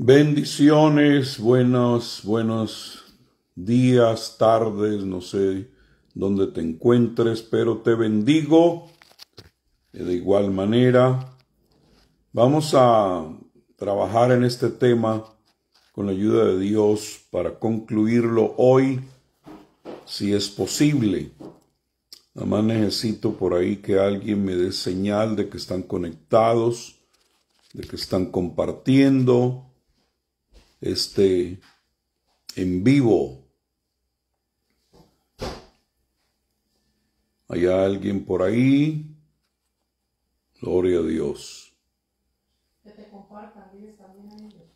Bendiciones, buenos días, tardes, no sé dónde te encuentres, pero te bendigo de igual manera. Vamos a trabajar en este tema con la ayuda de Dios para concluirlo hoy, si es posible. Nada más necesito por ahí que alguien me dé señal de que están conectados, de que están compartiendo en vivo. ¿Hay alguien por ahí? Gloria a Dios. Que te compartan, diles también a ellos.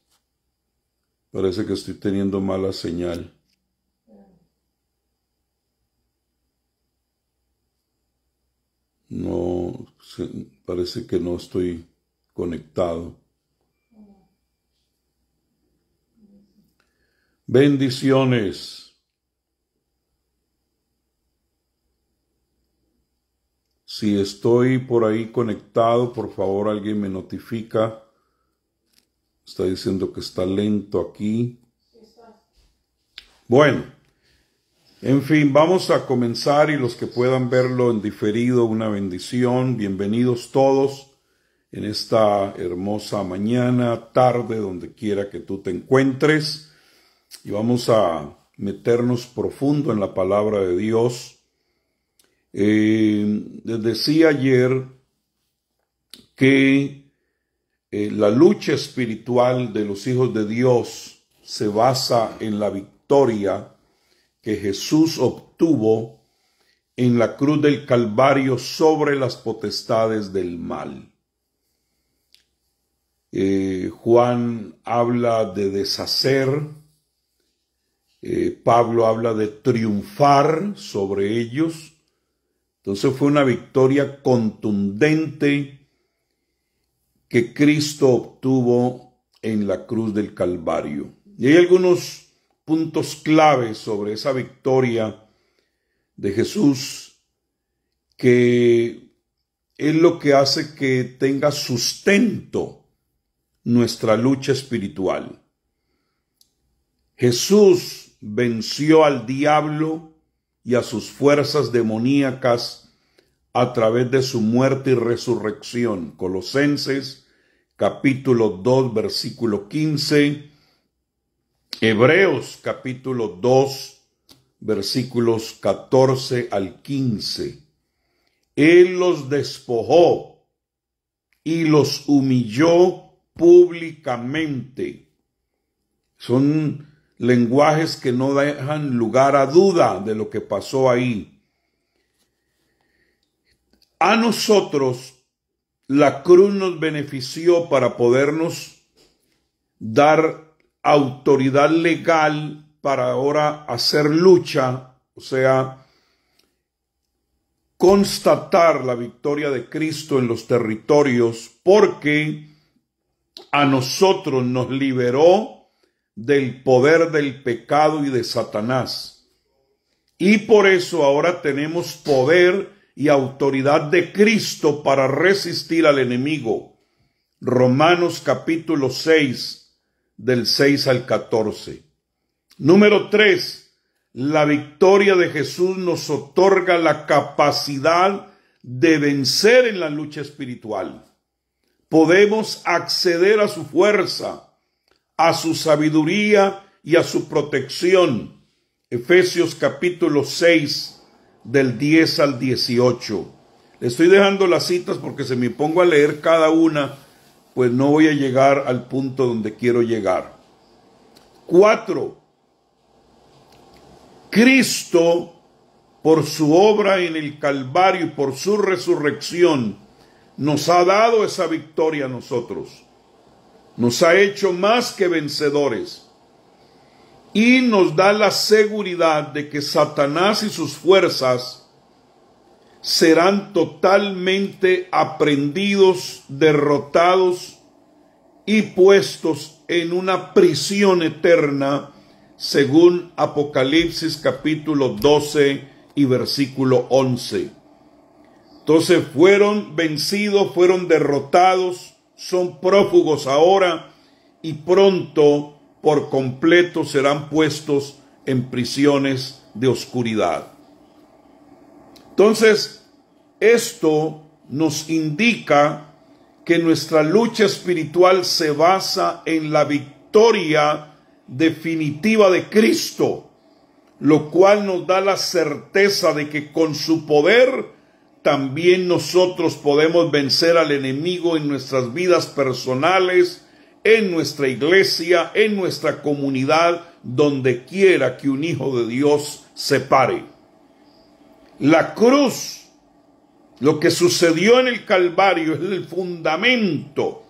Parece que estoy teniendo mala señal. No, parece que no estoy conectado. Bendiciones. Si estoy por ahí conectado, por favor, alguien me notifica. Está diciendo que está lento aquí. Bueno, en fin, vamos a comenzar y los que puedan verlo en diferido, una bendición. Bienvenidos todos en esta hermosa mañana, tarde, donde quiera que tú te encuentres. Y vamos a meternos profundo en la palabra de Dios. Les decía ayer que la lucha espiritual de los hijos de Dios se basa en la victoria que Jesús obtuvo en la cruz del Calvario sobre las potestades del mal. Juan habla de deshacer. Pablo habla de triunfar sobre ellos. Entonces fue una victoria contundente que Cristo obtuvo en la cruz del Calvario. Y hay algunos puntos claves sobre esa victoria de Jesús que es lo que hace que tenga sustento nuestra lucha espiritual. Jesús venció al diablo y a sus fuerzas demoníacas a través de su muerte y resurrección. Colosenses capítulo 2 versículo 15, Hebreos capítulo 2 versículos 14 al 15. Él los despojó y los humilló públicamente. Son lenguajes que no dejan lugar a duda de lo que pasó ahí. A nosotros la cruz nos benefició para podernos dar autoridad legal para ahora hacer lucha, o sea, constatar la victoria de Cristo en los territorios, porque a nosotros nos liberó del poder del pecado y de Satanás. Y por eso ahora tenemos poder y autoridad de Cristo para resistir al enemigo. Romanos capítulo 6, del 6 al 14. Número 3. La victoria de Jesús nos otorga la capacidad de vencer en la lucha espiritual. Podemos acceder a su fuerza, a su sabiduría y a su protección. Efesios capítulo 6, del 10 al 18. Le estoy dejando las citas porque si me pongo a leer cada una, pues no voy a llegar al punto donde quiero llegar. 4. Cristo, por su obra en el Calvario y por su resurrección, nos ha dado esa victoria a nosotros. Nos ha hecho más que vencedores y nos da la seguridad de que Satanás y sus fuerzas serán totalmente aprendidos, derrotados y puestos en una prisión eterna, según Apocalipsis capítulo 12 y versículo 11. Entonces fueron vencidos, fueron derrotados, son prófugos ahora y pronto por completo serán puestos en prisiones de oscuridad. Entonces, esto nos indica que nuestra lucha espiritual se basa en la victoria definitiva de Cristo, lo cual nos da la certeza de que con su poder también nosotros podemos vencer al enemigo en nuestras vidas personales, en nuestra iglesia, en nuestra comunidad, donde quiera que un hijo de Dios se pare. La cruz, lo que sucedió en el Calvario, es el fundamento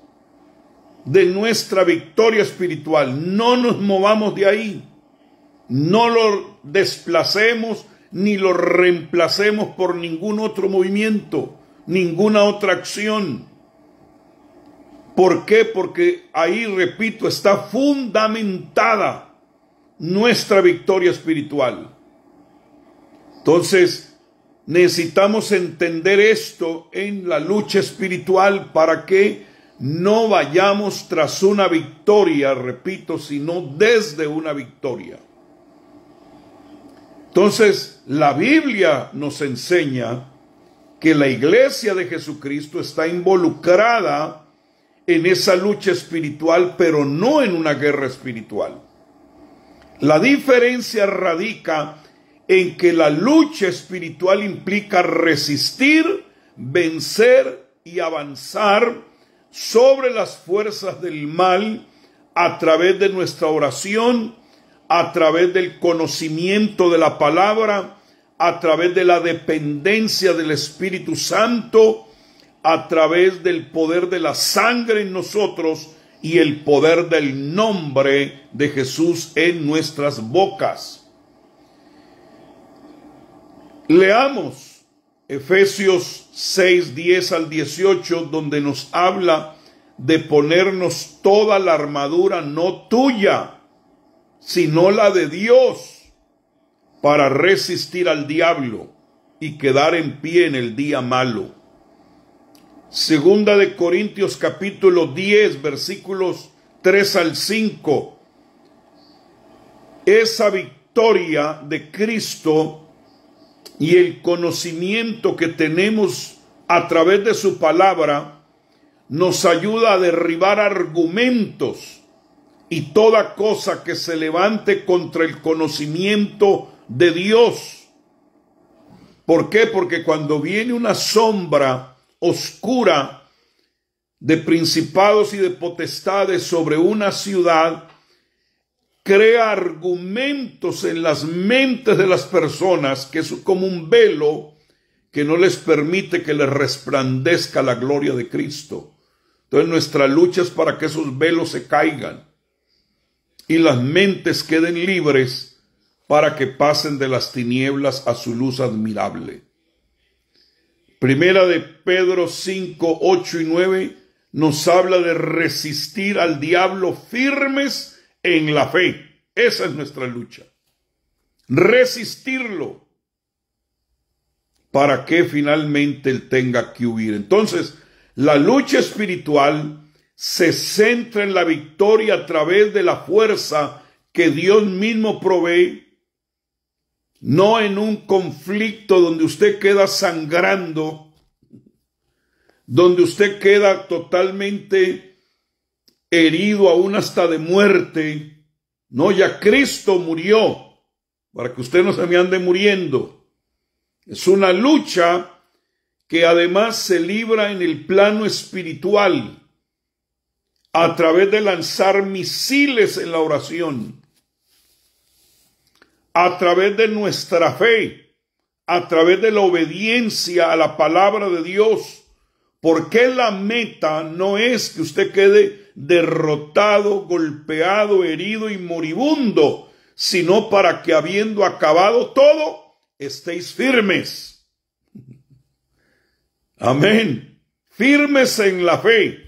de nuestra victoria espiritual. No nos movamos de ahí. No lo desplacemos ni lo reemplacemos por ningún otro movimiento, ninguna otra acción. ¿Por qué? Porque ahí, repito, está fundamentada nuestra victoria espiritual. Entonces, necesitamos entender esto en la lucha espiritual para que no vayamos tras una victoria, repito, sino desde una victoria. Entonces, la Biblia nos enseña que la iglesia de Jesucristo está involucrada en esa lucha espiritual, pero no en una guerra espiritual. La diferencia radica en que la lucha espiritual implica resistir, vencer y avanzar sobre las fuerzas del mal a través de nuestra oración, a través del conocimiento de la palabra, a través de la dependencia del Espíritu Santo, a través del poder de la sangre en nosotros y el poder del nombre de Jesús en nuestras bocas. Leamos Efesios 6, 10 al 18, donde nos habla de ponernos toda la armadura, no tuya, sino la de Dios, para resistir al diablo y quedar en pie en el día malo. Segunda de Corintios capítulo 10, versículos 3 al 5. Esa victoria de Cristo y el conocimiento que tenemos a través de su palabra nos ayuda a derribar argumentos y toda cosa que se levante contra el conocimiento de Dios. ¿Por qué? Porque cuando viene una sombra oscura de principados y de potestades sobre una ciudad, crea argumentos en las mentes de las personas que es como un velo que no les permite que les resplandezca la gloria de Cristo. Entonces nuestra lucha es para que esos velos se caigan y las mentes queden libres para que pasen de las tinieblas a su luz admirable. Primera de Pedro 5, 8 y 9 nos habla de resistir al diablo firmes en la fe. Esa es nuestra lucha. Resistirlo para que finalmente él tenga que huir. Entonces, la lucha espiritual se centra en la victoria a través de la fuerza que Dios mismo provee, no en un conflicto donde usted queda sangrando, donde usted queda totalmente herido aún hasta de muerte. No, ya Cristo murió para que usted no se me ande muriendo. Es una lucha que además se libra en el plano espiritual a través de lanzar misiles en la oración, a través de nuestra fe, a través de la obediencia a la palabra de Dios, porque la meta no es que usted quede derrotado, golpeado, herido y moribundo, sino para que habiendo acabado todo, estéis firmes. Amén. Firmes en la fe,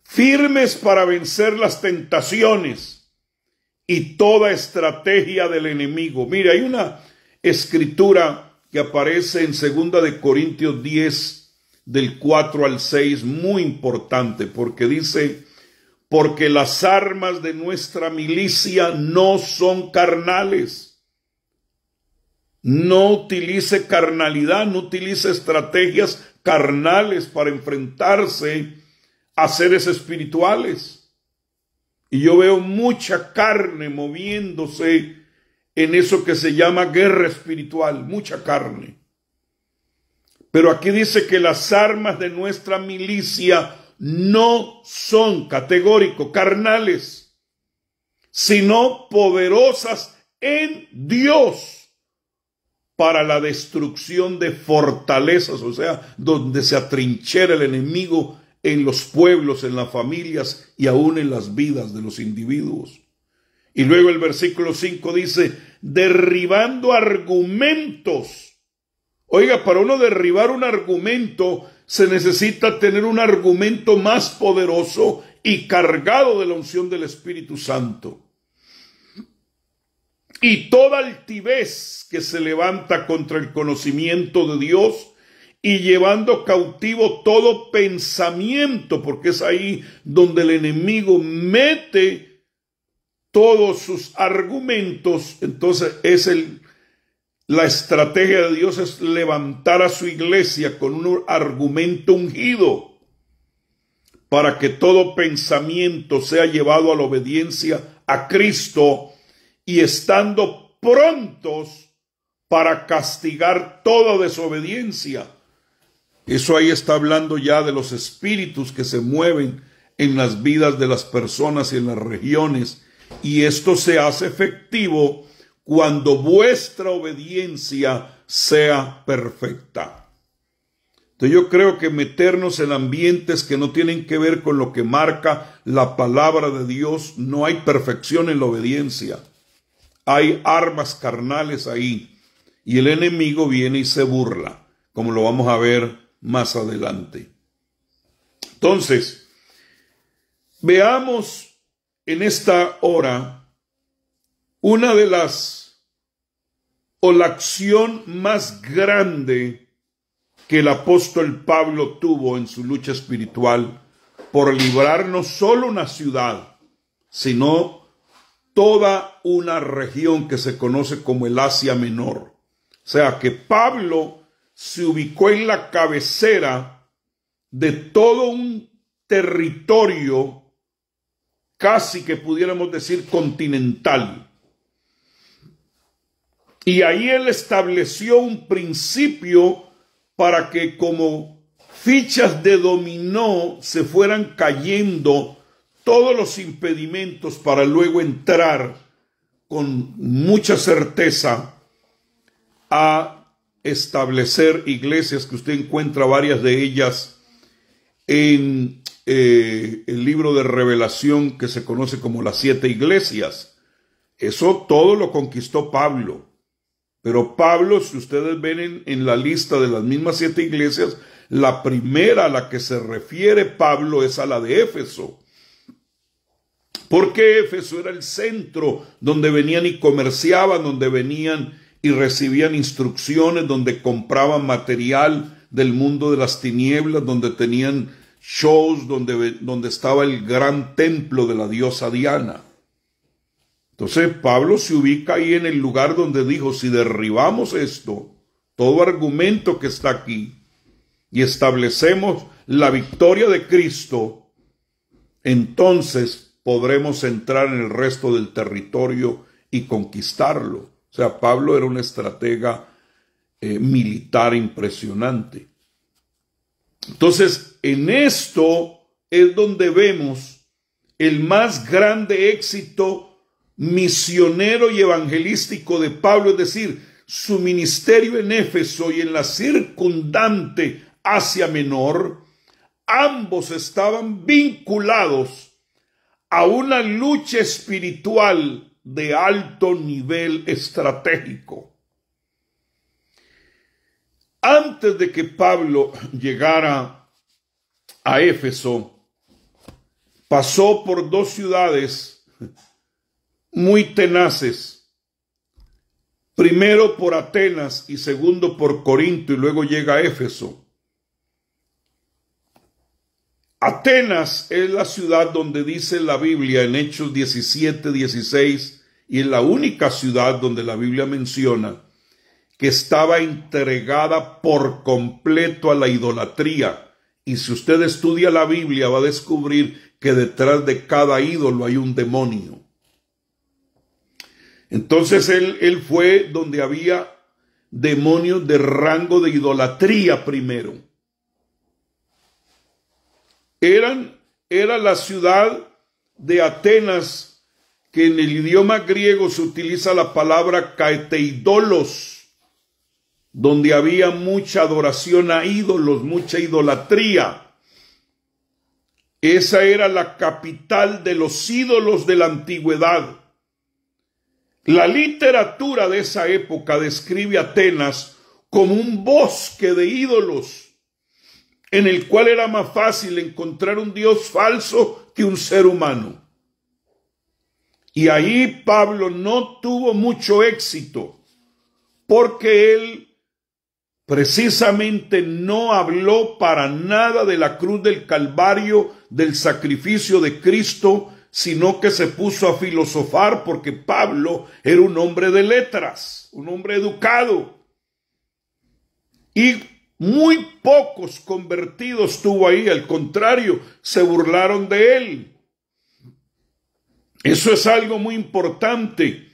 firmes para vencer las tentaciones y toda estrategia del enemigo. Mire, hay una escritura que aparece en 2 de Corintios 10, del 4 al 6, muy importante, porque dice: porque las armas de nuestra milicia no son carnales. No utilice carnalidad, no utilice estrategias carnales para enfrentarse a seres espirituales. Y yo veo mucha carne moviéndose en eso que se llama guerra espiritual, mucha carne. Pero aquí dice que las armas de nuestra milicia no son, categórico, carnales, sino poderosas en Dios para la destrucción de fortalezas, o sea, donde se atrinchera el enemigo en los pueblos, en las familias y aún en las vidas de los individuos. Y luego el versículo 5 dice, derribando argumentos. Oiga, para uno derribar un argumento se necesita tener un argumento más poderoso y cargado de la unción del Espíritu Santo. Y toda altivez que se levanta contra el conocimiento de Dios y llevando cautivo todo pensamiento, porque es ahí donde el enemigo mete todos sus argumentos. Entonces la estrategia de Dios es levantar a su iglesia con un argumento ungido para que todo pensamiento sea llevado a la obediencia a Cristo y estando prontos para castigar toda desobediencia. Eso ahí está hablando ya de los espíritus que se mueven en las vidas de las personas y en las regiones, y esto se hace efectivo cuando vuestra obediencia sea perfecta. Entonces yo creo que meternos en ambientes que no tienen que ver con lo que marca la palabra de Dios, no hay perfección en la obediencia. Hay armas carnales ahí y el enemigo viene y se burla, como lo vamos a ver más adelante. Entonces, veamos en esta hora una de la acción más grande que el apóstol Pablo tuvo en su lucha espiritual por librar no solo una ciudad, sino toda una región que se conoce como el Asia Menor. O sea que Pablo se ubicó en la cabecera de todo un territorio casi que pudiéramos decir continental. Y ahí él estableció un principio para que como fichas de dominó se fueran cayendo todos los impedimentos para luego entrar con mucha certeza a establecer iglesias, que usted encuentra varias de ellas en el libro de Revelación que se conoce como las 7 iglesias. Eso todo lo conquistó Pablo. Pero Pablo, si ustedes ven en la lista de las mismas 7 iglesias, la primera a la que se refiere Pablo es a la de Éfeso. Porque Éfeso era el centro donde venían y comerciaban, donde venían y recibían instrucciones, donde compraban material del mundo de las tinieblas, donde tenían shows, donde estaba el gran templo de la diosa Diana. Entonces Pablo se ubica ahí en el lugar donde dijo, si derribamos esto, todo argumento que está aquí, y establecemos la victoria de Cristo, entonces podremos entrar en el resto del territorio y conquistarlo. O sea, Pablo era un estratega militar impresionante. Entonces, en esto es donde vemos el más grande éxito misionero y evangelístico de Pablo, es decir, su ministerio en Éfeso y en la circundante Asia Menor, ambos estaban vinculados a una lucha espiritual de alto nivel estratégico. Antes de que Pablo llegara a Éfeso, pasó por 2 ciudades muy tenaces. Primero por Atenas y segundo por Corinto, y luego llega a Éfeso. Atenas es la ciudad donde dice la Biblia en Hechos 17:16, y es la única ciudad donde la Biblia menciona que estaba entregada por completo a la idolatría. Y si usted estudia la Biblia va a descubrir que detrás de cada ídolo hay un demonio. Entonces él fue donde había demonios de rango de idolatría primero. Era la ciudad de Atenas, que en el idioma griego se utiliza la palabra kaeteidolos, donde había mucha adoración a ídolos, mucha idolatría. Esa era la capital de los ídolos de la antigüedad. La literatura de esa época describe a Atenas como un bosque de ídolos, en el cual era más fácil encontrar un Dios falso que un ser humano. Y ahí Pablo no tuvo mucho éxito, porque él precisamente no habló para nada de la cruz del Calvario, del sacrificio de Cristo, sino que se puso a filosofar, porque Pablo era un hombre de letras, un hombre educado. Y muy pocos convertidos tuvo ahí, al contrario, se burlaron de él. Eso es algo muy importante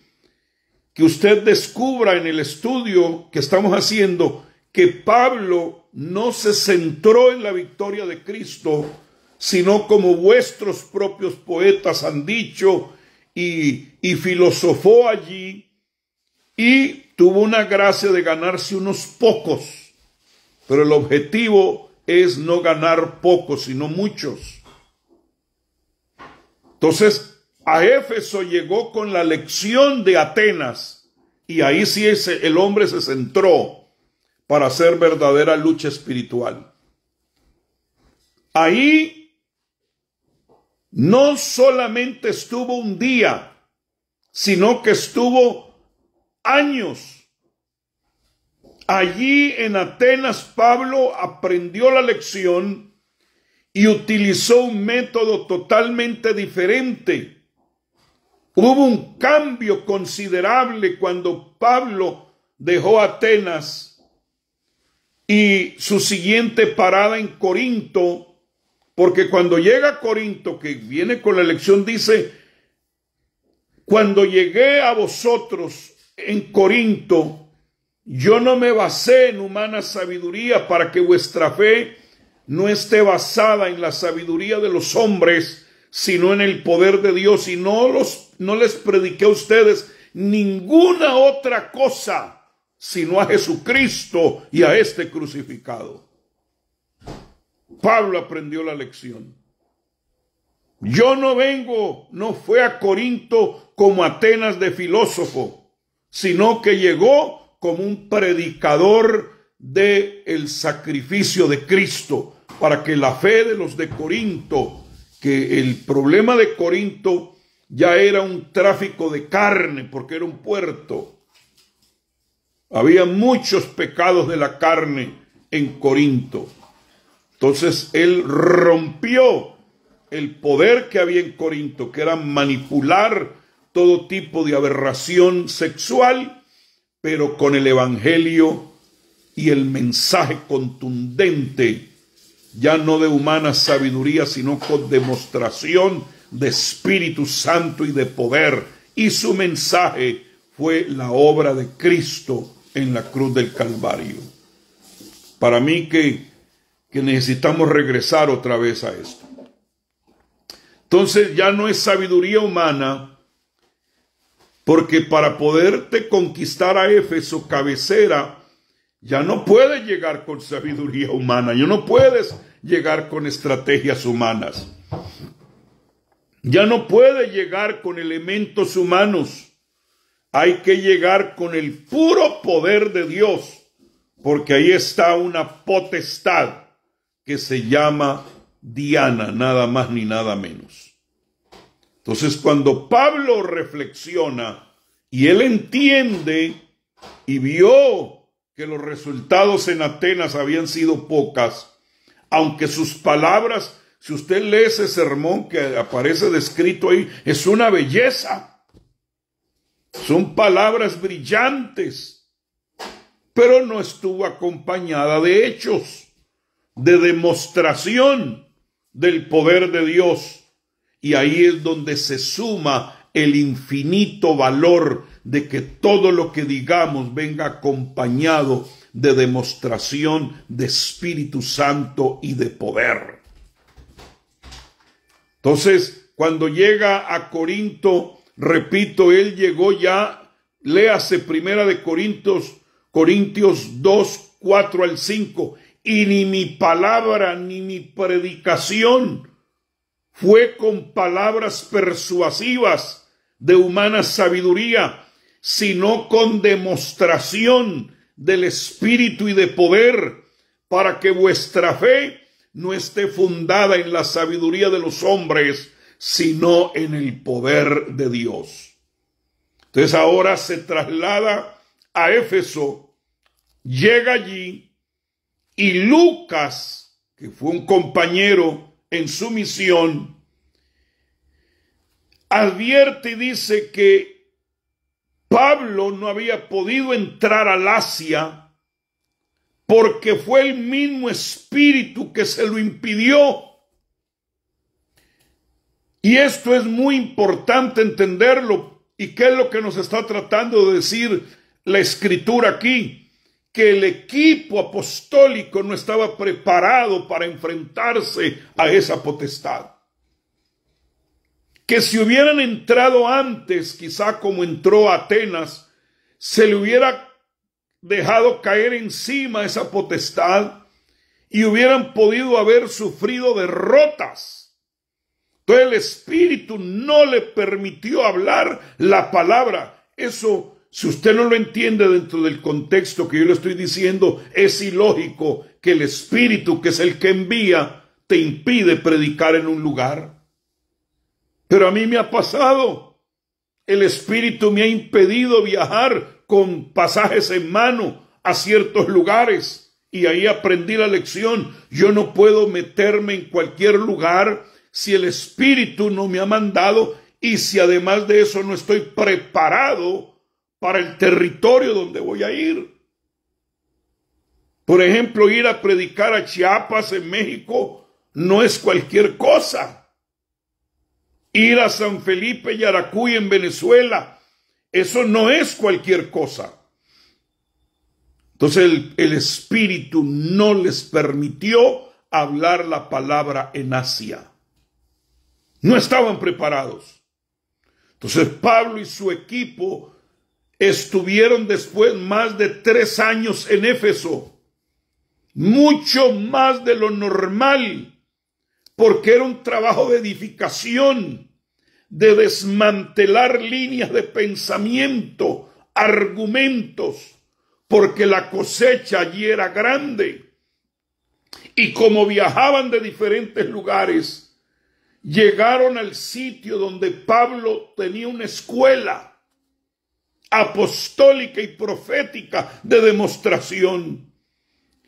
que usted descubra en el estudio que estamos haciendo, que Pablo no se centró en la victoria de Cristo, sino como vuestros propios poetas han dicho, y filosofó allí, y tuvo una gracia de ganarse unos pocos, pero el objetivo es no ganar pocos, sino muchos. Entonces, a Éfeso llegó con la lección de Atenas, y ahí sí el hombre se centró para hacer verdadera lucha espiritual. Ahí no solamente estuvo un día, sino que estuvo años. Allí en Atenas Pablo aprendió la lección y utilizó un método totalmente diferente. Hubo un cambio considerable cuando Pablo dejó Atenas y su siguiente parada en Corinto, porque cuando llega a Corinto, que viene con la lección, dice: cuando llegué a vosotros en Corinto, yo no me basé en humana sabiduría, para que vuestra fe no esté basada en la sabiduría de los hombres, sino en el poder de Dios, y no les prediqué a ustedes ninguna otra cosa sino a Jesucristo y a este crucificado. Pablo aprendió la lección. Yo no fue a Corinto como Atenas de filósofo, sino que llegó como un predicador del sacrificio de Cristo, para que la fe de los de Corinto, que el problema de Corinto ya era un tráfico de carne, porque era un puerto. Había muchos pecados de la carne en Corinto. Entonces él rompió el poder que había en Corinto, que era manipular todo tipo de aberración sexual, pero con el evangelio y el mensaje contundente, ya no de humana sabiduría, sino con demostración de Espíritu Santo y de poder. Y su mensaje fue la obra de Cristo en la cruz del Calvario. Para mí que necesitamos regresar otra vez a esto. Entonces ya no es sabiduría humana, porque para poderte conquistar a Éfeso, cabecera, ya no puedes llegar con sabiduría humana, ya no puedes llegar con estrategias humanas, ya no puedes llegar con elementos humanos. Hay que llegar con el puro poder de Dios, porque ahí está una potestad que se llama Diana, nada más ni nada menos. Entonces, cuando Pablo reflexiona y él entiende y vio que los resultados en Atenas habían sido pocas, aunque sus palabras si usted lee ese sermón que aparece descrito ahí, es una belleza. Son palabras brillantes, pero no estuvo acompañada de hechos, de demostración del poder de Dios. Y ahí es donde se suma el infinito valor de que todo lo que digamos venga acompañado de demostración de Espíritu Santo y de poder. Entonces, cuando llega a Corinto, repito, él llegó ya, léase Primera de Corintios 2, 4 al 5, y ni mi palabra ni mi predicación fue con palabras persuasivas de humana sabiduría, sino con demostración del Espíritu y de poder, para que vuestra fe no esté fundada en la sabiduría de los hombres, sino en el poder de Dios. Entonces ahora se traslada a Éfeso, llega allí, y Lucas, que fue un compañero en su misión, advierte y dice que Pablo no había podido entrar al Asia porque fue el mismo Espíritu que se lo impidió. Y esto es muy importante entenderlo. ¿Y qué es lo que nos está tratando de decir la Escritura aquí? Que el equipo apostólico no estaba preparado para enfrentarse a esa potestad. Que si hubieran entrado antes, quizá como entró Atenas, se le hubiera dejado caer encima esa potestad y hubieran podido haber sufrido derrotas. Entonces el Espíritu no le permitió hablar la palabra. Eso, si usted no lo entiende dentro del contexto que yo le estoy diciendo, es ilógico que el Espíritu, que es el que envía, te impide predicar en un lugar. Pero a mí me ha pasado. El Espíritu me ha impedido viajar con pasajes en mano a ciertos lugares. Y ahí aprendí la lección. Yo no puedo meterme en cualquier lugar si el Espíritu no me ha mandado y si además de eso no estoy preparado para el territorio donde voy a ir. Por ejemplo, ir a predicar a Chiapas en México no es cualquier cosa. Ir a San Felipe y Yaracuy en Venezuela, eso no es cualquier cosa. Entonces el Espíritu no les permitió hablar la palabra en Asia. No estaban preparados. Entonces Pablo y su equipo estuvieron después más de 3 años en Éfeso, mucho más de lo normal, porque era un trabajo de edificación, de desmantelar líneas de pensamiento, argumentos, porque la cosecha allí era grande. Y como viajaban de diferentes lugares, llegaron al sitio donde Pablo tenía una escuela apostólica y profética de demostración.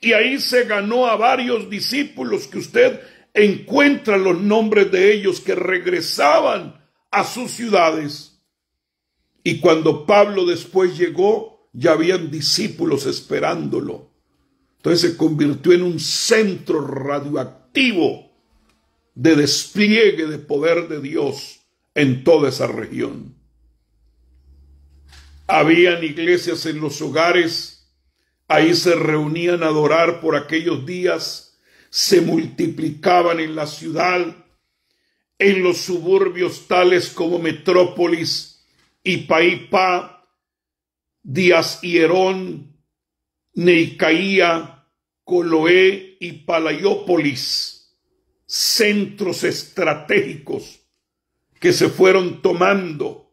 Y ahí se ganó a varios discípulos que usted encuentra los nombres de ellos que regresaban a sus ciudades. Y cuando Pablo después llegó, ya habían discípulos esperándolo. Entonces se convirtió en un centro radioactivo de despliegue de poder de Dios en toda esa región. Habían iglesias en los hogares, ahí se reunían a adorar por aquellos días, se multiplicaban en la ciudad, en los suburbios tales como Metrópolis, Ipaipá, Díaz Hierón, Neicaía, Coloé y Palaiópolis, centros estratégicos que se fueron tomando.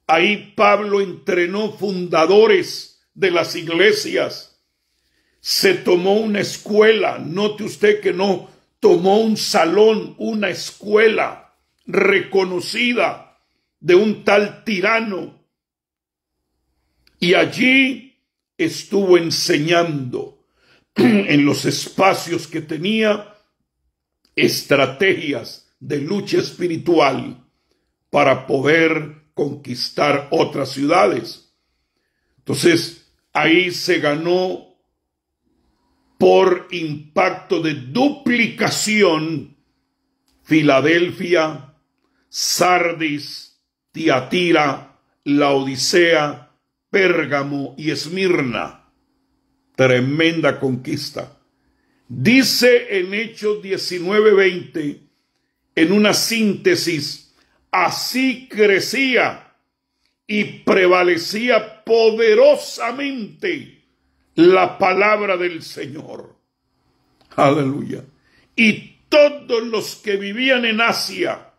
Ahí Pablo entrenó fundadores de las iglesias. Se tomó una escuela, note usted que no tomó un salón, una escuela reconocida de un tal Tirano. Y allí estuvo enseñando en los espacios que tenía estrategias de lucha espiritual para poder conquistar otras ciudades. Entonces, ahí se ganó por impacto de duplicación Filadelfia, Sardis, Tiatira, Laodicea, Pérgamo y Esmirna. Tremenda conquista. Dice en Hechos 19:20, en una síntesis, así crecía y prevalecía poderosamente la palabra del Señor. Aleluya. Y todos los que vivían en Asia,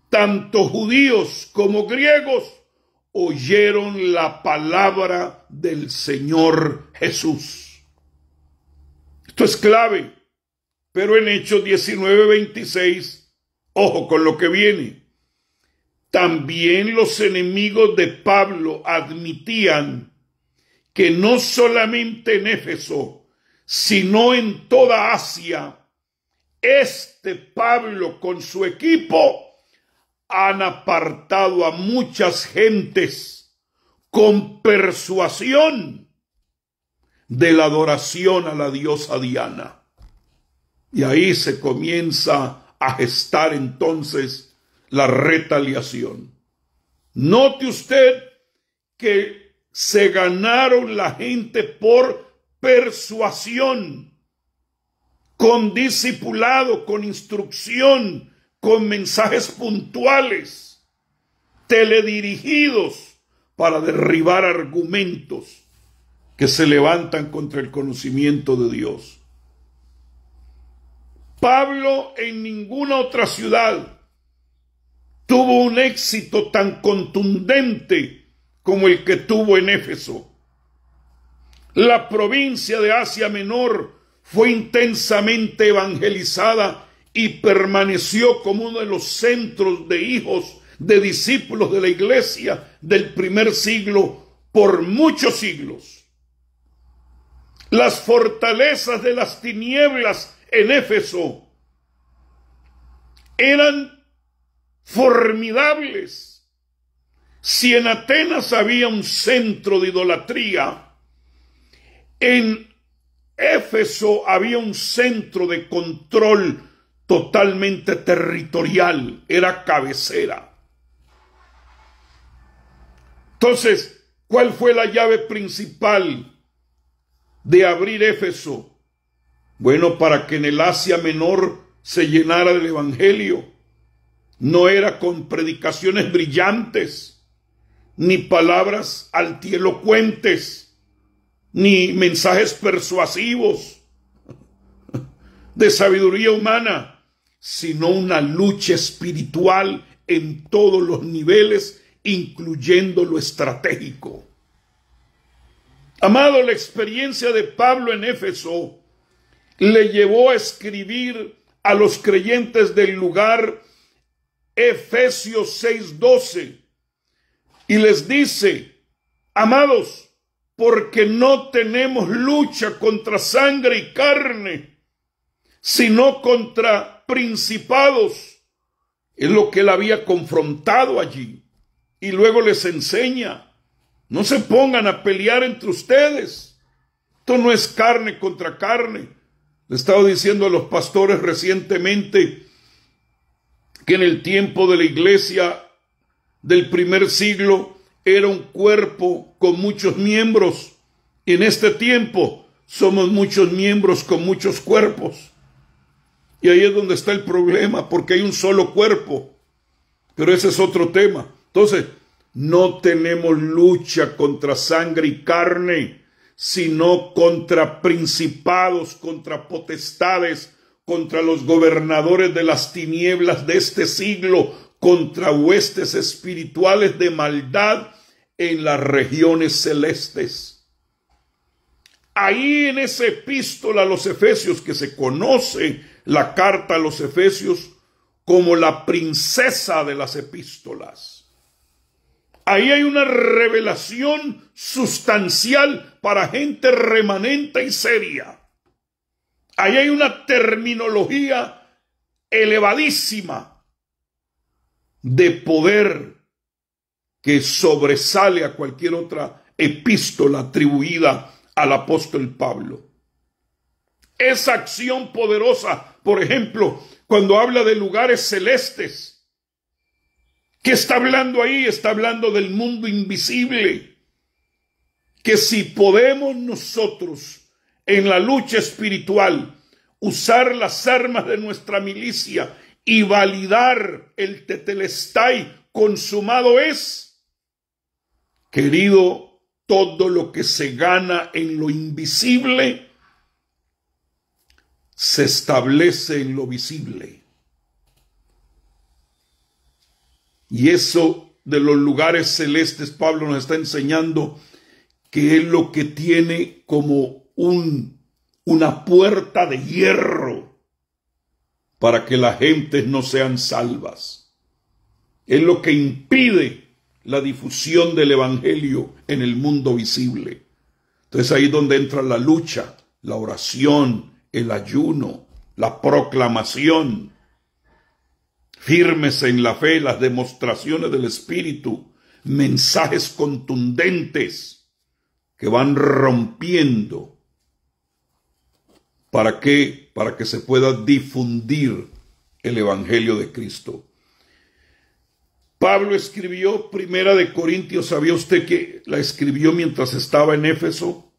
tanto judíos como griegos, oyeron la palabra del Señor Jesús. Esto es clave, pero en Hechos 19:26, ojo con lo que viene. También los enemigos de Pablo admitían que no solamente en Éfeso, sino en toda Asia, este Pablo con su equipo han apartado a muchas gentes con persuasión de la adoración a la diosa Diana. Y ahí se comienza a gestar entonces la retaliación. Note usted que se ganaron la gente por persuasión, con discipulado, con instrucción, con mensajes puntuales, teledirigidos para derribar argumentos que se levantan contra el conocimiento de Dios. Pablo en ninguna otra ciudad tuvo un éxito tan contundente como el que tuvo en Éfeso. La provincia de Asia Menor fue intensamente evangelizada y permaneció como uno de los centros de hijos de discípulos de la iglesia del primer siglo por muchos siglos. Las fortalezas de las tinieblas en Éfeso eran formidables. Si en Atenas había un centro de idolatría, en Éfeso había un centro de control totalmente territorial, era cabecera. Entonces, ¿cuál fue la llave principal de abrir Éfeso? Bueno, para que en el Asia Menor se llenara del evangelio. No era con predicaciones brillantes, ni palabras altielocuentes, ni mensajes persuasivos de sabiduría humana, sino una lucha espiritual en todos los niveles, incluyendo lo estratégico. Amado, la experiencia de Pablo en Éfeso le llevó a escribir a los creyentes del lugar Efesios 6:12 y les dice: amados, porque no tenemos lucha contra sangre y carne, sino contra principados. Es lo que él había confrontado allí. Y luego les enseña: no se pongan a pelear entre ustedes. Esto no es carne contra carne. Le estaba diciendo a los pastores recientemente que en el tiempo de la iglesia del primer siglo era un cuerpo con muchos miembros. Y en este tiempo somos muchos miembros con muchos cuerpos. Y ahí es donde está el problema, porque hay un solo cuerpo. Pero ese es otro tema. Entonces, no tenemos lucha contra sangre y carne, sino contra principados, contra potestades, contra los gobernadores de las tinieblas de este siglo, contra huestes espirituales de maldad en las regiones celestes. Ahí en esa epístola a los Efesios, que se conoce la carta a los Efesios como la princesa de las epístolas, ahí hay una revelación sustancial para gente remanente y seria. Ahí hay una terminología elevadísima de poder que sobresale a cualquier otra epístola atribuida al apóstol Pablo. Esa acción poderosa, por ejemplo, cuando habla de lugares celestes, ¿qué está hablando ahí? Está hablando del mundo invisible, que si podemos nosotros en la lucha espiritual usar las armas de nuestra milicia y validar el tetelestai, consumado es, querido, todo lo que se gana en lo invisible se establece en lo visible. Y eso de los lugares celestes, Pablo nos está enseñando que es lo que tiene como una puerta de hierro para que las gentes no sean salvas. Es lo que impide la difusión del evangelio en el mundo visible. Entonces ahí es donde entra la lucha, la oración, el ayuno, la proclamación, firmes en la fe, las demostraciones del Espíritu, mensajes contundentes que van rompiendo. ¿Para qué? Para que se pueda difundir el evangelio de Cristo. Pablo escribió Primera de Corintios, ¿sabía usted que la escribió mientras estaba en Éfeso?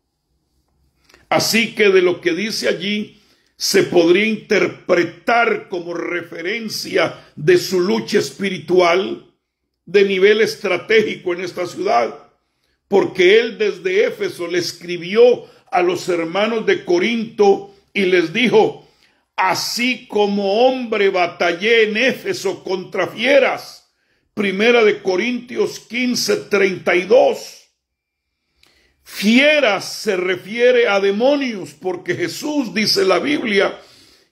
Así que de lo que dice allí se podría interpretar como referencia de su lucha espiritual de nivel estratégico en esta ciudad, porque él desde Éfeso le escribió a los hermanos de Corinto y les dijo: así como hombre batallé en Éfeso contra fieras. Primera de Corintios 15:32. Fieras se refiere a demonios, porque Jesús, dice la Biblia,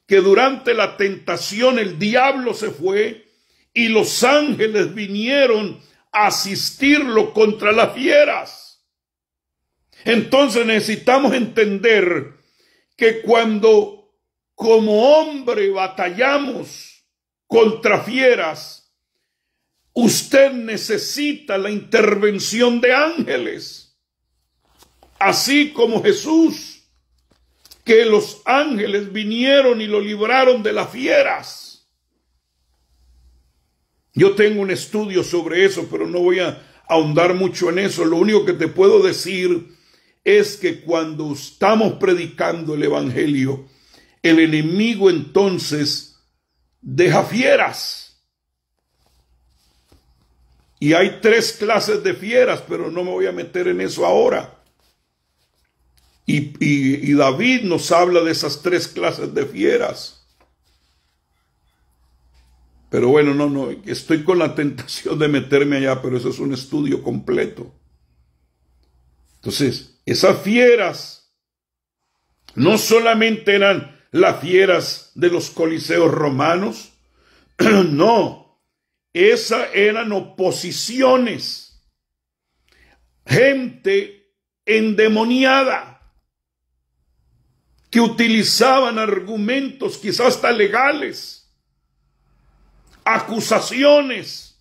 que durante la tentación el diablo se fue y los ángeles vinieron a asistirlo contra las fieras. Entonces necesitamos entender que cuando como hombre batallamos contra fieras, usted necesita la intervención de ángeles. Así como Jesús, que los ángeles vinieron y lo libraron de las fieras. Yo tengo un estudio sobre eso, pero no voy a ahondar mucho en eso. Lo único que te puedo decir es que cuando estamos predicando el evangelio, el enemigo entonces deja fieras. Y hay 3 clases de fieras, pero no me voy a meter en eso ahora. Y David nos habla de esas 3 clases de fieras. Pero bueno, no, estoy con la tentación de meterme allá, pero eso es un estudio completo. Entonces, esas fieras no solamente eran las fieras de los coliseos romanos, no, esas eran oposiciones, gente endemoniada, que utilizaban argumentos quizás hasta legales, acusaciones,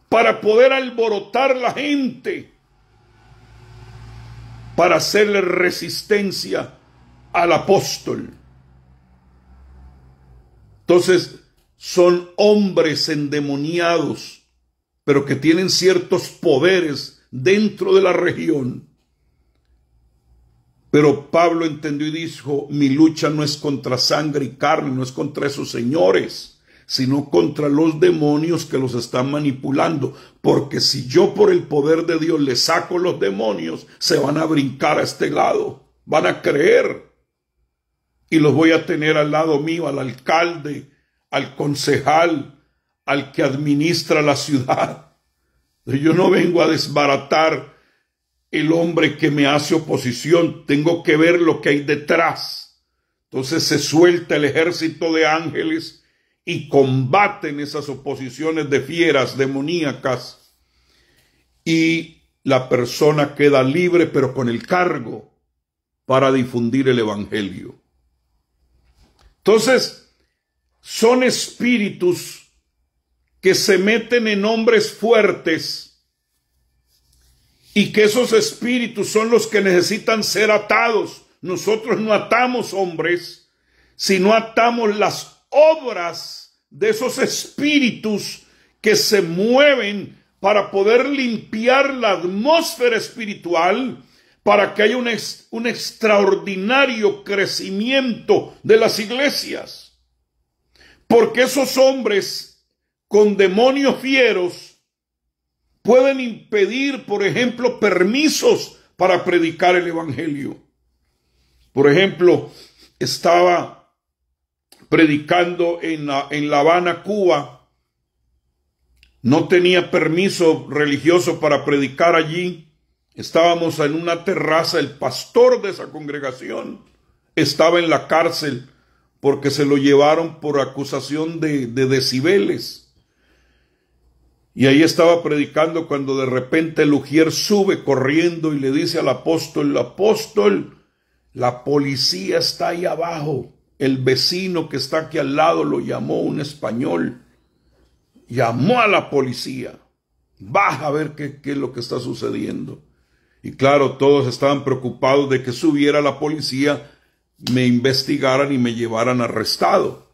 para poder alborotar la gente, para hacerle resistencia al apóstol. Entonces, son hombres endemoniados, pero que tienen ciertos poderes dentro de la región. Pero Pablo entendió y dijo: mi lucha no es contra sangre y carne, no es contra esos señores, sino contra los demonios que los están manipulando. Porque si yo por el poder de Dios les saco los demonios, se van a brincar a este lado, van a creer. Y los voy a tener al lado mío, al alcalde, al concejal, al que administra la ciudad. Yo no vengo a desbaratar el hombre que me hace oposición, tengo que ver lo que hay detrás. Entonces se suelta el ejército de ángeles y combaten esas oposiciones de fieras demoníacas, y la persona queda libre, pero con el cargo para difundir el evangelio. Entonces, son espíritus que se meten en hombres fuertes y que esos espíritus son los que necesitan ser atados. Nosotros no atamos hombres, sino atamos las obras de esos espíritus que se mueven para poder limpiar la atmósfera espiritual, para que haya un extraordinario crecimiento de las iglesias. Porque esos hombres con demonios fieros pueden impedir, por ejemplo, permisos para predicar el evangelio. Por ejemplo, estaba predicando en La Habana, Cuba. No tenía permiso religioso para predicar allí. Estábamos en una terraza. El pastor de esa congregación estaba en la cárcel porque se lo llevaron por acusación de decibeles. Y ahí estaba predicando cuando de repente el ujier sube corriendo y le dice al apóstol: apóstol, la policía está ahí abajo. El vecino que está aquí al lado lo llamó, un español. Llamó a la policía. Baja a ver qué es lo que está sucediendo. Y claro, todos estaban preocupados de que subiera la policía, me investigaran y me llevaran arrestado.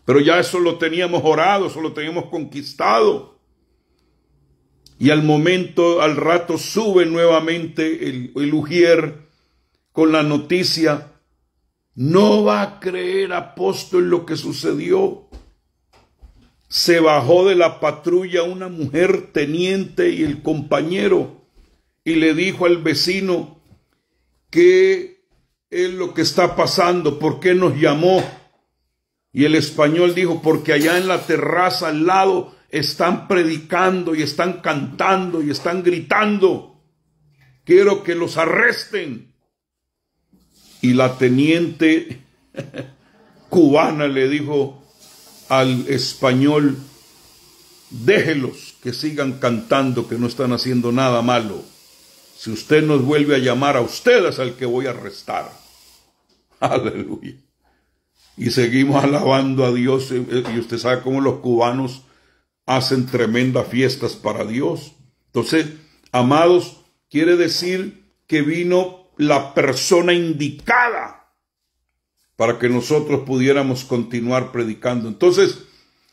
Pero ya eso lo teníamos orado, eso lo teníamos conquistado. Y al rato sube nuevamente el ujier con la noticia: no va a creer, apóstol, lo que sucedió. Se bajó de la patrulla una mujer teniente y el compañero y le dijo al vecino: ¿qué es lo que está pasando? ¿Por qué nos llamó? Y el español dijo: porque allá en la terraza al lado están predicando y están cantando y están gritando. Quiero que los arresten. Y la teniente cubana le dijo al español: déjelos que sigan cantando, que no están haciendo nada malo. Si usted nos vuelve a llamar, a ustedes al que voy a arrestar. Aleluya. Y seguimos alabando a Dios. Y usted sabe cómo los cubanos hacen tremendas fiestas para Dios. Entonces, amados, quiere decir que vino la persona indicada para que nosotros pudiéramos continuar predicando. Entonces,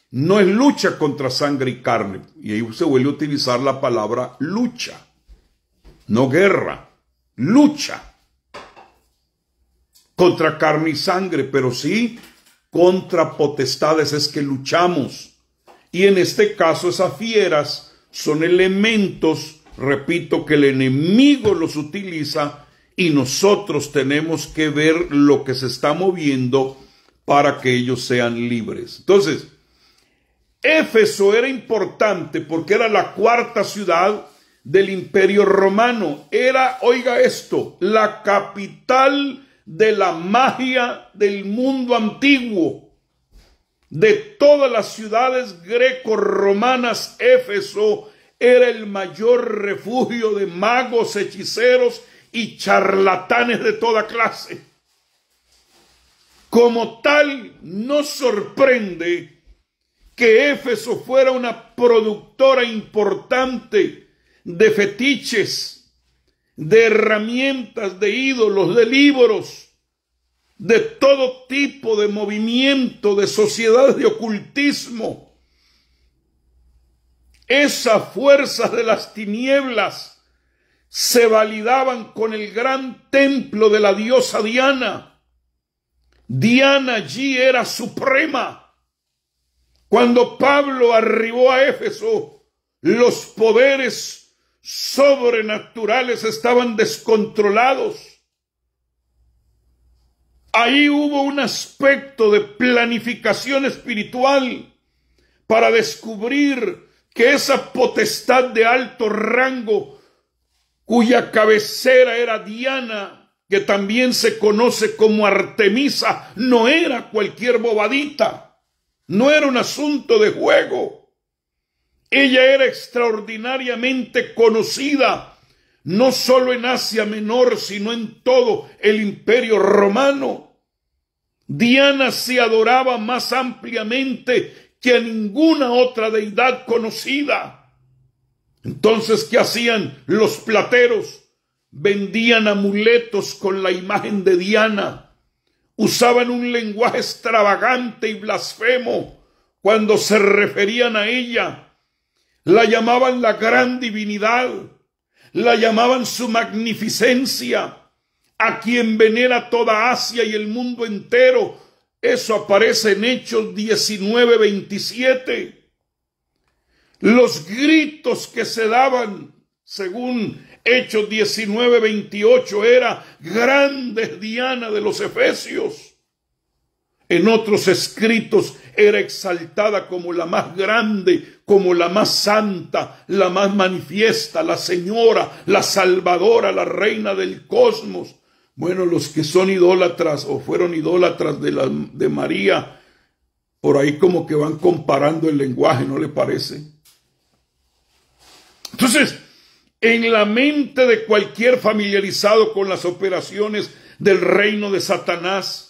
no es lucha contra sangre y carne. Y ahí se vuelve a utilizar la palabra lucha. No guerra, lucha. Contra carne y sangre, pero sí contra potestades es que luchamos. Y en este caso esas fieras son elementos, repito, que el enemigo los utiliza y nosotros tenemos que ver lo que se está moviendo para que ellos sean libres. Entonces, Éfeso era importante porque era la cuarta ciudad del Imperio Romano. Era, oiga esto, la capital de la magia del mundo antiguo. De todas las ciudades greco-romanas, Éfeso era el mayor refugio de magos, hechiceros y charlatanes de toda clase. Como tal, no sorprende que Éfeso fuera una productora importante de fetiches, de herramientas, de ídolos, de libros, de todo tipo de movimiento, de sociedades de ocultismo. Esas fuerzas de las tinieblas se validaban con el gran templo de la diosa Diana. Diana allí era suprema. Cuando Pablo arribó a Éfeso, los poderes sobrenaturales estaban descontrolados. Ahí hubo un aspecto de planificación espiritual para descubrir que esa potestad de alto rango, cuya cabecera era Diana, que también se conoce como Artemisa, no era cualquier bobadita, no era un asunto de juego. Ella era extraordinariamente conocida, no solo en Asia Menor, sino en todo el Imperio Romano. Diana se adoraba más ampliamente que a ninguna otra deidad conocida. Entonces, ¿qué hacían los plateros? Vendían amuletos con la imagen de Diana. Usaban un lenguaje extravagante y blasfemo cuando se referían a ella. La llamaban la gran divinidad, la llamaban su magnificencia, a quien venera toda Asia y el mundo entero. Eso aparece en Hechos 19:27. Los gritos que se daban, según Hechos 19:28, era: grande es Diana de los Efesios. En otros escritos era exaltada como la más grande, como la más santa, la más manifiesta, la señora, la salvadora, la reina del cosmos. Bueno, los que son idólatras o fueron idólatras de María, por ahí como que van comparando el lenguaje, ¿no le parece? Entonces, en la mente de cualquier familiarizado con las operaciones del reino de Satanás,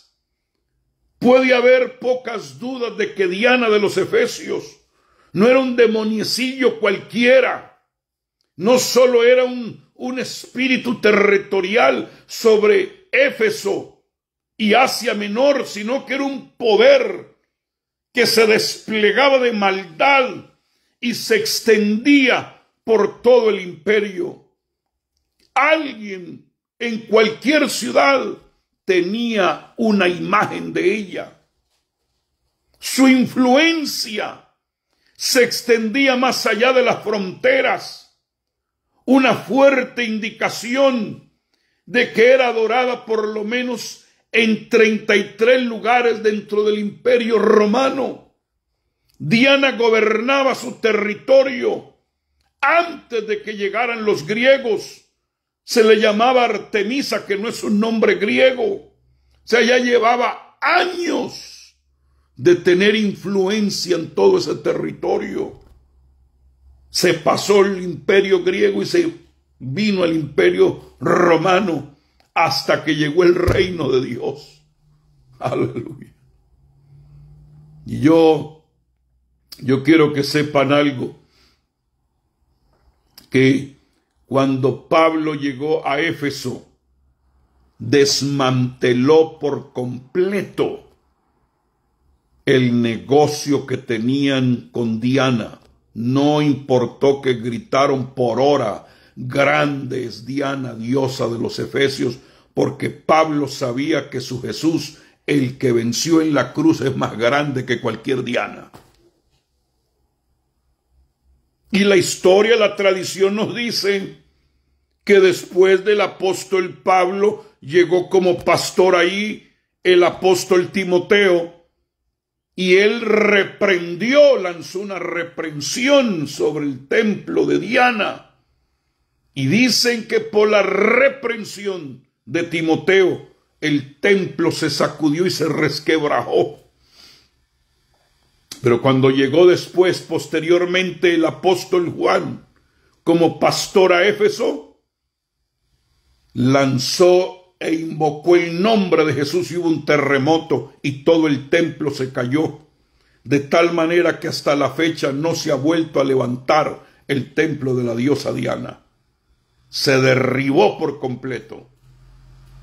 puede haber pocas dudas de que Diana de los Efesios no era un demoniecillo cualquiera, no solo era un espíritu territorial sobre Éfeso y Asia Menor, sino que era un poder que se desplegaba de maldad y se extendía por todo el imperio. Alguien en cualquier ciudad tenía una imagen de ella. Su influencia se extendía más allá de las fronteras, una fuerte indicación de que era adorada por lo menos en 33 lugares dentro del imperio romano. Diana gobernaba su territorio antes de que llegaran los griegos. Se le llamaba Artemisa, que no es un nombre griego. O sea, ya llevaba años de tener influencia en todo ese territorio. Se pasó el imperio griego y se vino el imperio romano hasta que llegó el reino de Dios. Aleluya. Y yo quiero que sepan algo, que cuando Pablo llegó a Éfeso, desmanteló por completo el negocio que tenían con Diana. No importó que gritaron por hora: grande es Diana, diosa de los Efesios, porque Pablo sabía que su Jesús, el que venció en la cruz, es más grande que cualquier Diana. Y la historia, la tradición nos dice que después del apóstol Pablo llegó como pastor ahí el apóstol Timoteo, y él lanzó una reprensión sobre el templo de Diana. Y dicen que por la reprensión de Timoteo el templo se sacudió y se resquebrajó. Pero cuando llegó después, posteriormente, el apóstol Juan como pastor a Éfeso, lanzó e invocó el nombre de Jesús y hubo un terremoto y todo el templo se cayó, de tal manera que hasta la fecha no se ha vuelto a levantar el templo de la diosa Diana. Se derribó por completo.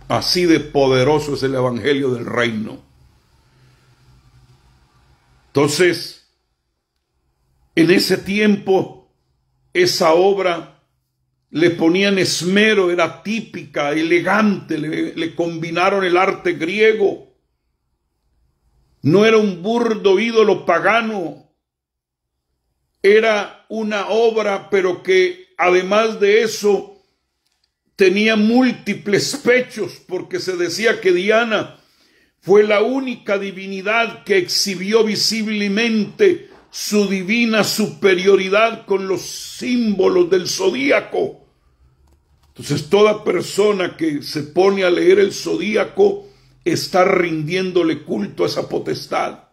Así de poderoso es el evangelio del reino. Entonces, en ese tiempo, esa obra le ponían esmero, era típica, elegante, le combinaron el arte griego. No era un burdo ídolo pagano, era una obra, pero que además de eso tenía múltiples pechos, porque se decía que Diana fue la única divinidad que exhibió visiblemente su divina superioridad con los símbolos del zodíaco. Entonces, toda persona que se pone a leer el zodíaco está rindiéndole culto a esa potestad.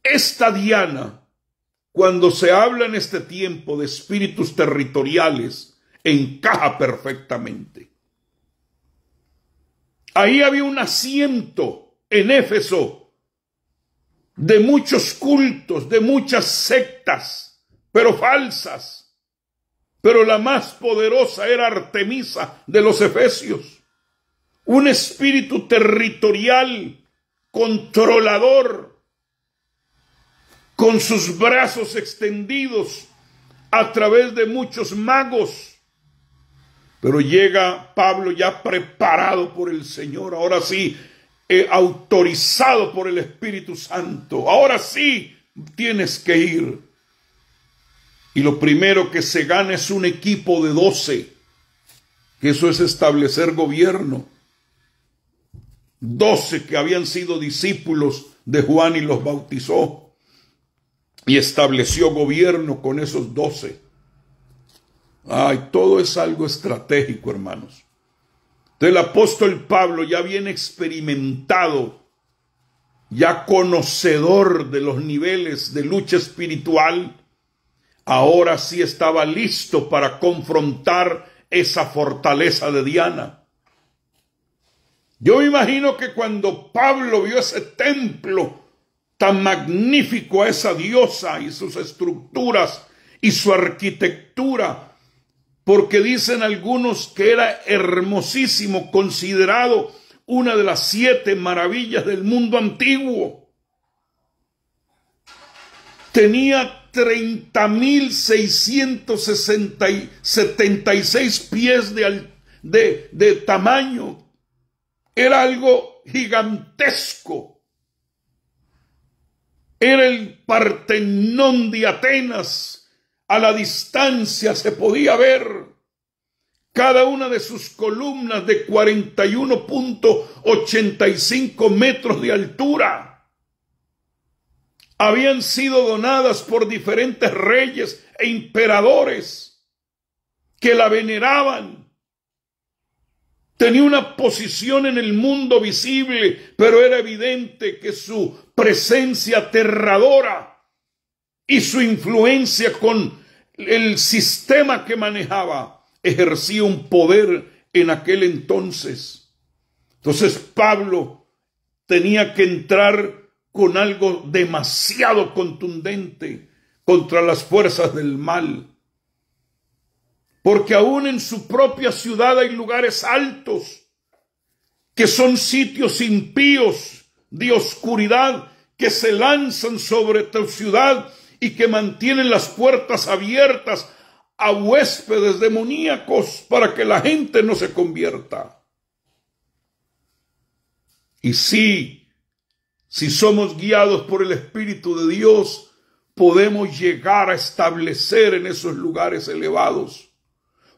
Esta Diana, cuando se habla en este tiempo de espíritus territoriales, encaja perfectamente. Ahí había un asiento en Éfeso de muchos cultos, de muchas sectas, pero falsas. Pero la más poderosa era Artemisa de los Efesios. Un espíritu territorial, controlador, con sus brazos extendidos a través de muchos magos. Pero llega Pablo ya preparado por el Señor, ahora sí, autorizado por el Espíritu Santo. Ahora sí tienes que ir. Y lo primero que se gana es un equipo de 12, que eso es establecer gobierno. 12 que habían sido discípulos de Juan y los bautizó. Y estableció gobierno con esos 12. Ay, todo es algo estratégico, hermanos. Entonces el apóstol Pablo, ya bien experimentado, ya conocedor de los niveles de lucha espiritual, ahora sí estaba listo para confrontar esa fortaleza de Diana. Yo me imagino que cuando Pablo vio ese templo tan magnífico, a esa diosa y sus estructuras y su arquitectura, porque dicen algunos que era hermosísimo, considerado una de las 7 maravillas del mundo antiguo. Tenía 30.676 pies de tamaño. Era algo gigantesco. Era el Partenón de Atenas. A la distancia se podía ver cada una de sus columnas de 41.85 metros de altura. Habían sido donadas por diferentes reyes e emperadores que la veneraban. Tenía una posición en el mundo visible, pero era evidente que su presencia aterradora y su influencia con el sistema que manejaba ejercía un poder en aquel entonces. Entonces Pablo tenía que entrar con algo demasiado contundente contra las fuerzas del mal. Porque aún en su propia ciudad hay lugares altos que son sitios impíos de oscuridad que se lanzan sobre tu ciudad y que mantienen las puertas abiertas a huéspedes demoníacos para que la gente no se convierta. Y si somos guiados por el Espíritu de Dios, podemos llegar a establecer en esos lugares elevados.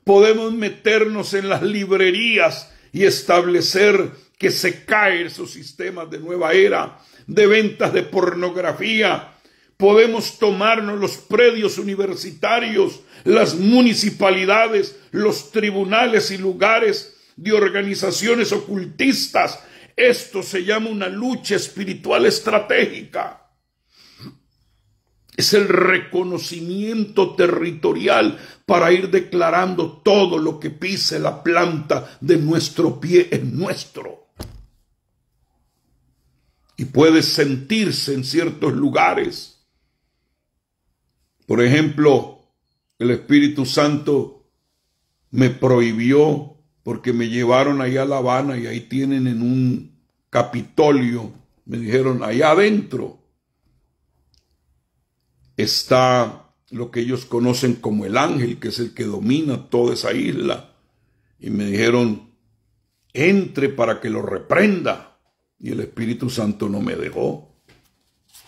Podemos meternos en las librerías y establecer que se caen esos sistemas de nueva era, de ventas de pornografía. Podemos tomarnos los predios universitarios, las municipalidades, los tribunales y lugares de organizaciones ocultistas. Esto se llama una lucha espiritual estratégica. Es el reconocimiento territorial para ir declarando todo lo que pise la planta de nuestro pie es nuestro. Y puede sentirse en ciertos lugares. Por ejemplo, el Espíritu Santo me prohibió porque me llevaron allá a La Habana y ahí tienen en un Capitolio, me dijeron, allá adentro está lo que ellos conocen como el ángel, que es el que domina toda esa isla. Y me dijeron, entre para que lo reprenda. Y el Espíritu Santo no me dejó.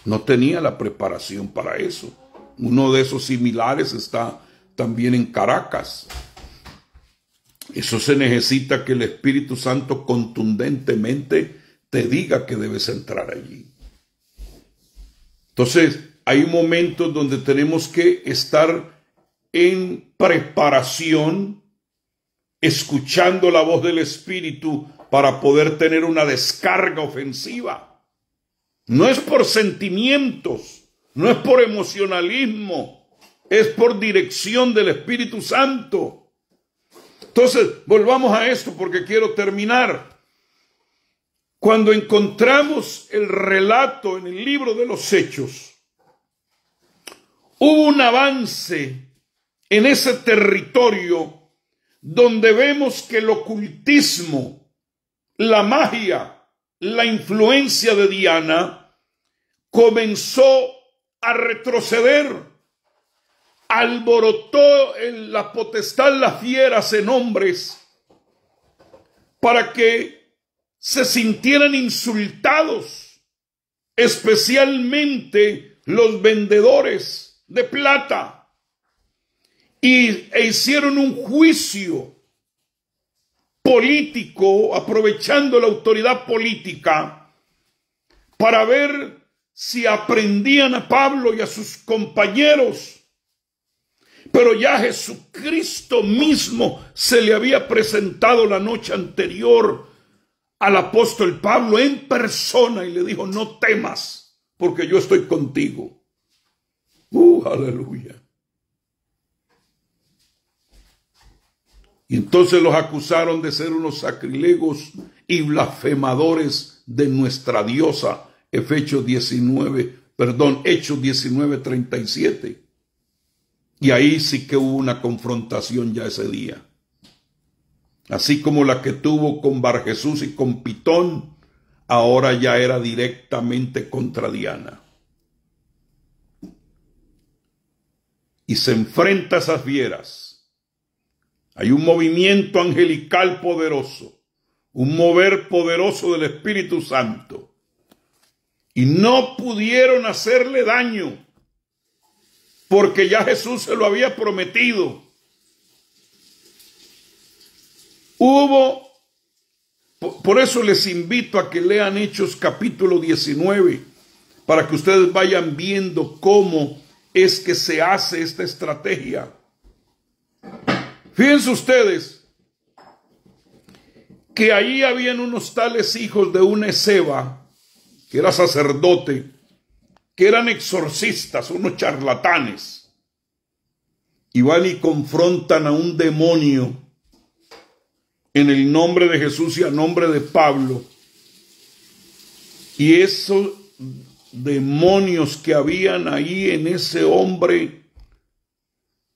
No tenía la preparación para eso. Uno de esos similares está también en Caracas. Eso se necesita que el Espíritu Santo contundentemente te diga que debes entrar allí. Entonces, hay momentos donde tenemos que estar en preparación, escuchando la voz del Espíritu para poder tener una descarga ofensiva. No es por sentimientos, no es por emocionalismo, es por dirección del Espíritu Santo. Entonces, volvamos a esto porque quiero terminar. Cuando encontramos el relato en el libro de los Hechos, hubo un avance en ese territorio donde vemos que el ocultismo, la magia, la influencia de Diana comenzó a retroceder. Alborotó la potestad, las fieras en hombres para que se sintieran insultados, especialmente los vendedores de plata. E hicieron un juicio político, aprovechando la autoridad política, para ver si aprendían a Pablo y a sus compañeros. Pero ya Jesucristo mismo se le había presentado la noche anterior al apóstol Pablo en persona y le dijo: no temas, porque yo estoy contigo. Aleluya. Y entonces los acusaron de ser unos sacrilegos y blasfemadores de nuestra diosa. Hechos 19:37. Y ahí sí que hubo una confrontación ya ese día. Así como la que tuvo con Barjesús y con Pitón, ahora ya era directamente contra Diana. Y se enfrenta a esas fieras. Hay un movimiento angelical poderoso, un mover poderoso del Espíritu Santo. Y no pudieron hacerle daño, porque ya Jesús se lo había prometido. Por eso les invito a que lean Hechos capítulo 19, para que ustedes vayan viendo cómo es que se hace esta estrategia. Fíjense ustedes que ahí habían unos tales hijos de una Esceva, que era sacerdote, que eran exorcistas, unos charlatanes, y van y confrontan a un demonio en el nombre de Jesús y a nombre de Pablo. Y esos demonios que habían ahí en ese hombre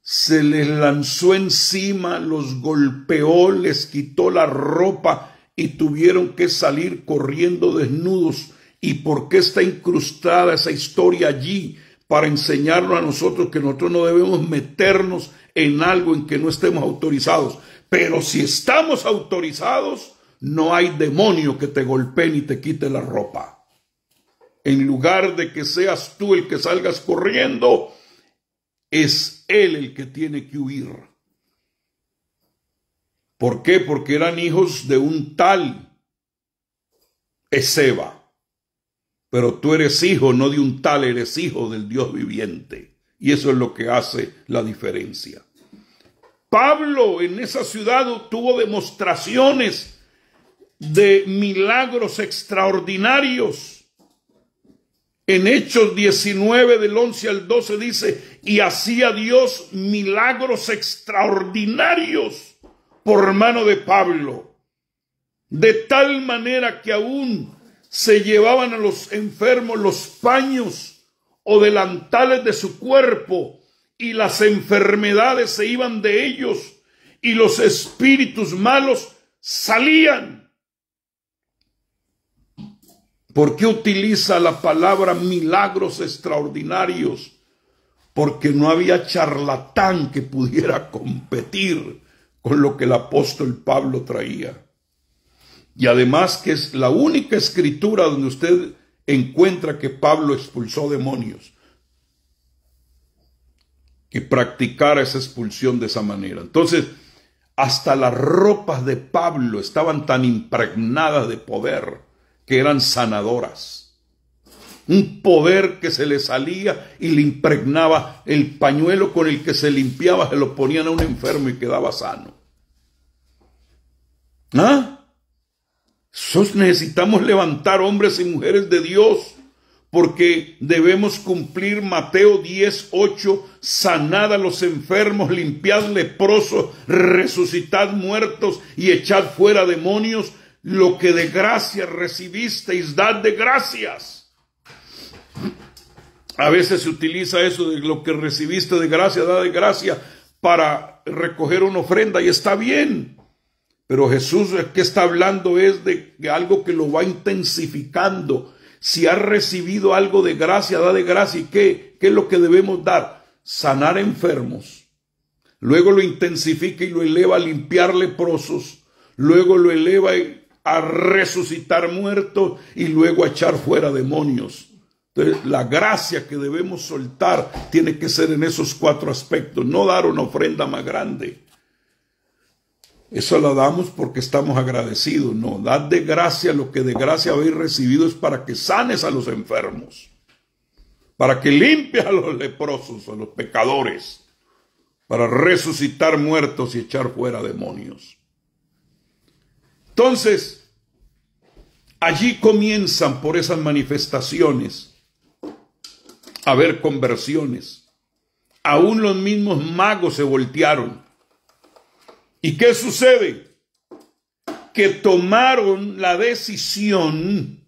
se les lanzó encima, los golpeó, les quitó la ropa y tuvieron que salir corriendo desnudos. ¿Y por qué está incrustada esa historia allí? Para enseñarnos a nosotros que nosotros no debemos meternos en algo en que no estemos autorizados. Pero si estamos autorizados, no hay demonio que te golpee ni te quite la ropa. En lugar de que seas tú el que salgas corriendo, es él el que tiene que huir. ¿Por qué? Porque eran hijos de un tal Esceva. Pero tú eres hijo no de un tal, eres hijo del Dios viviente. Y eso es lo que hace la diferencia. Pablo en esa ciudad tuvo demostraciones de milagros extraordinarios. En Hechos 19 del 11 al 12 dice: y hacía Dios milagros extraordinarios por mano de Pablo, de tal manera que aún se llevaban a los enfermos los paños o delantales de su cuerpo, y las enfermedades se iban de ellos, y los espíritus malos salían. ¿Por qué utiliza la palabra milagros extraordinarios? Porque no había charlatán que pudiera competir con lo que el apóstol Pablo traía. Y además que es la única escritura donde usted encuentra que Pablo expulsó demonios, que practicara esa expulsión de esa manera. Entonces, hasta las ropas de Pablo estaban tan impregnadas de poder que eran sanadoras. Un poder que se le salía y le impregnaba. El pañuelo con el que se limpiaba se lo ponían a un enfermo y quedaba sano. Necesitamos levantar hombres y mujeres de Dios, porque debemos cumplir Mateo 10:8, sanad a los enfermos, limpiad leprosos, resucitad muertos y echad fuera demonios. Lo que de gracia recibisteis, dad de gracias. A veces se utiliza eso de lo que recibiste de gracia, da de gracia, para recoger una ofrenda, y está bien. Pero Jesús, que está hablando es de algo que lo va intensificando. Si has recibido algo de gracia, da de gracia. ¿Y qué es lo que debemos dar? Sanar enfermos. Luego lo intensifica y lo eleva a limpiar leprosos. Luego lo eleva a resucitar muertos y luego a echar fuera demonios. Entonces, la gracia que debemos soltar tiene que ser en esos 4 aspectos. No dar una ofrenda más grande. Eso la damos porque estamos agradecidos. No, dad de gracia lo que de gracia habéis recibido, es para que sanes a los enfermos, para que limpies a los leprosos, a los pecadores, para resucitar muertos y echar fuera demonios. Entonces, allí comienzan por esas manifestaciones a haber conversiones. Aún los mismos magos se voltearon. ¿Y qué sucede? Que tomaron la decisión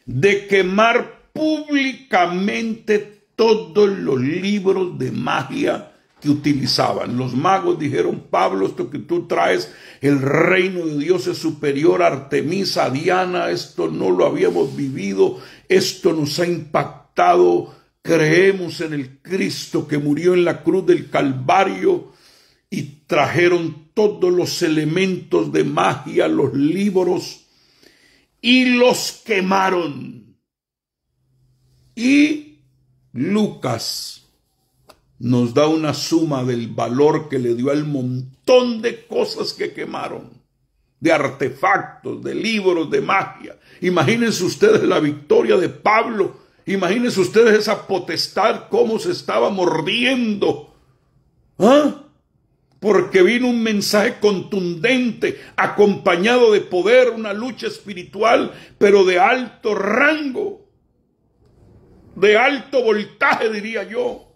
de quemar públicamente todos los libros de magia que utilizaban. Los magos dijeron: Pablo, esto que tú traes, el reino de Dios es superior a Artemisa, a Diana, esto no lo habíamos vivido, esto nos ha impactado, creemos en el Cristo que murió en la cruz del Calvario. Y trajeron todos los elementos de magia, los libros, y los quemaron. Y Lucas nos da una suma del valor que le dio al montón de cosas que quemaron, de artefactos, de libros de magia. Imagínense ustedes la victoria de Pablo, imagínense ustedes esa potestad, cómo se estaba mordiendo. ¿Ah? Porque vino un mensaje contundente, acompañado de poder, una lucha espiritual, pero de alto rango, de alto voltaje, diría yo.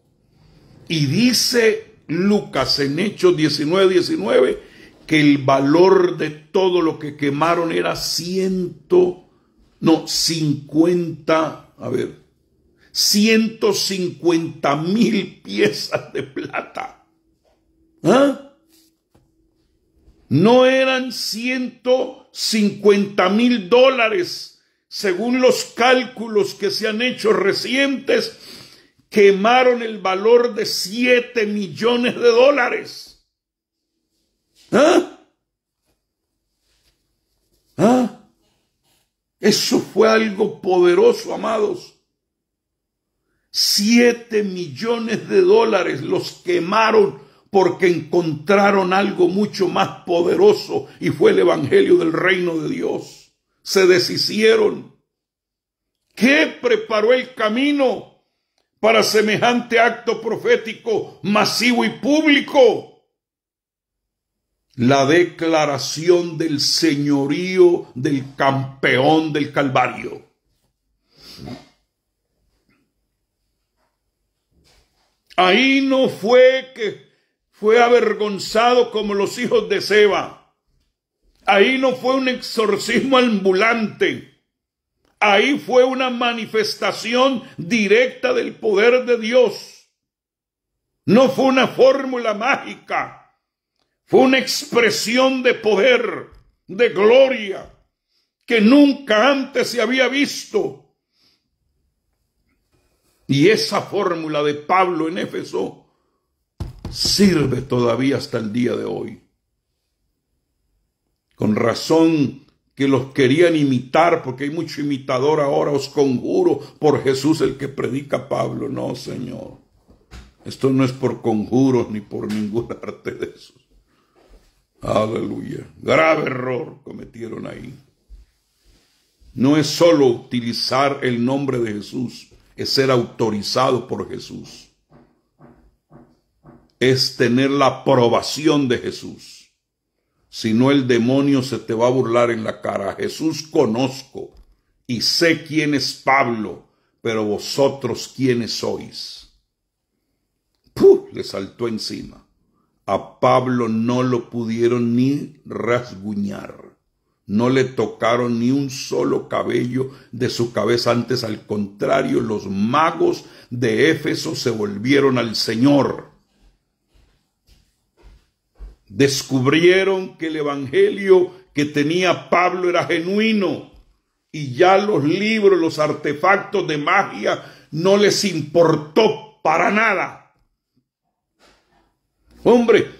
Y dice Lucas en Hechos 19:19 que el valor de todo lo que quemaron era 150,000 piezas de plata. ¿Ah? No eran $150,000, según los cálculos que se han hecho recientes. Quemaron el valor de $7 millones. ¿Ah? ¿Ah? Eso fue algo poderoso, amados. $7 millones los quemaron porque encontraron algo mucho más poderoso, y fue el evangelio del reino de Dios. Se deshicieron. ¿Qué preparó el camino para semejante acto profético masivo y público? La declaración del señorío del campeón del Calvario. Ahí no fue que fue avergonzado como los hijos de Seba. Ahí no fue un exorcismo ambulante. Ahí fue una manifestación directa del poder de Dios. No fue una fórmula mágica. Fue una expresión de poder, de gloria, que nunca antes se había visto. Y esa fórmula de Pablo en Éfeso sirve todavía hasta el día de hoy. Con razón que los querían imitar, porque hay mucho imitador ahora. Os conjuro por Jesús el que predica Pablo. No, Señor. Esto no es por conjuros ni por ningún arte de esos. Aleluya. Grave error cometieron ahí. No es solo utilizar el nombre de Jesús, es ser autorizado por Jesús. Es tener la aprobación de Jesús. Si no, el demonio se te va a burlar en la cara. Jesús conozco y sé quién es Pablo. pero vosotros, ¿quiénes sois? ¡Puh! Le saltó encima. A Pablo no lo pudieron ni rasguñar. No le tocaron ni un solo cabello de su cabeza. Antes, al contrario, los magos de Éfeso se volvieron al Señor. Descubrieron que el evangelio que tenía Pablo era genuino y ya los libros, los artefactos de magia no les importó para nada. Hombre,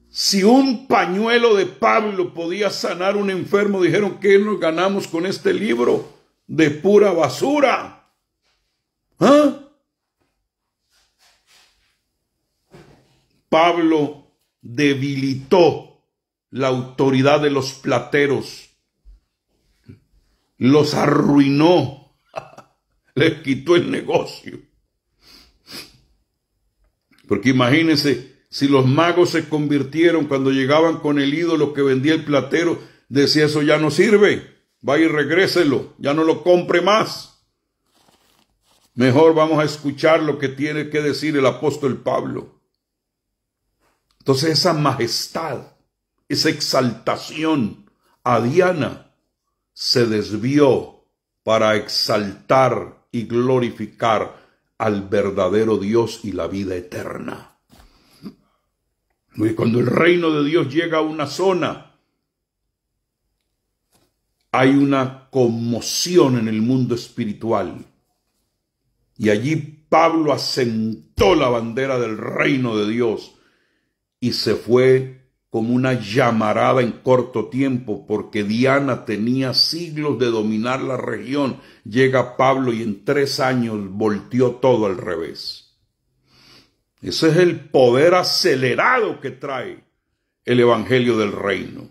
si un pañuelo de Pablo podía sanar a un enfermo, dijeron, ¿qué nos ganamos con este libro de pura basura? ¿Ah? Pablo debilitó la autoridad de los plateros, los arruinó, les quitó el negocio. Porque imagínense, si los magos se convirtieron cuando llegaban con el ídolo que vendía el platero, decía, eso ya no sirve, vaya y regréselo, ya no lo compre más. Mejor vamos a escuchar lo que tiene que decir el apóstol Pablo. Entonces esa majestad, esa exaltación a Diana se desvió para exaltar y glorificar al verdadero Dios y la vida eterna. Y cuando el reino de Dios llega a una zona, hay una conmoción en el mundo espiritual. Y allí Pablo asentó la bandera del reino de Dios y se fue como una llamarada en corto tiempo, porque Diana tenía siglos de dominar la región. Llega Pablo y en 3 años volteó todo al revés. Ese es el poder acelerado que trae el evangelio del reino.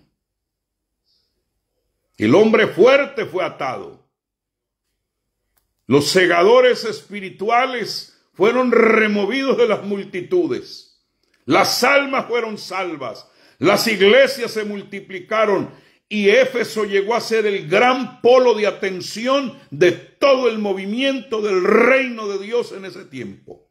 El hombre fuerte fue atado. Los segadores espirituales fueron removidos de las multitudes. Las almas fueron salvas. Las iglesias se multiplicaron y Éfeso llegó a ser el gran polo de atención de todo el movimiento del reino de Dios en ese tiempo.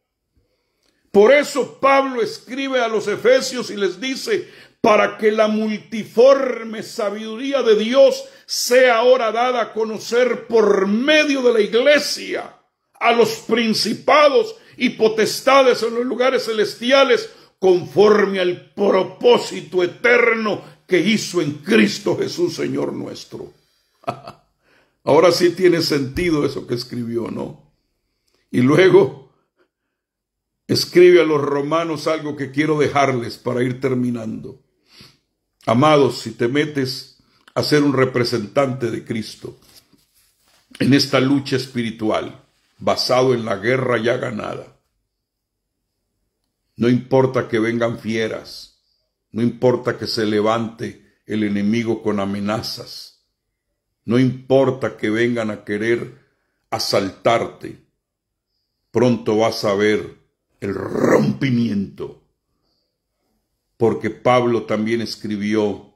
Por eso Pablo escribe a los efesios y les dice, para que la multiforme sabiduría de Dios sea ahora dada a conocer por medio de la iglesia a los principados y potestades en los lugares celestiales, conforme al propósito eterno que hizo en Cristo Jesús, Señor nuestro. Ahora sí tiene sentido eso que escribió, ¿no? Y luego escribe a los romanos algo que quiero dejarles para ir terminando. Amados, si te metes a ser un representante de Cristo en esta lucha espiritual, basado en la guerra ya ganada, no importa que vengan fieras, no importa que se levante el enemigo con amenazas, no importa que vengan a querer asaltarte, pronto vas a ver el rompimiento. Porque Pablo también escribió,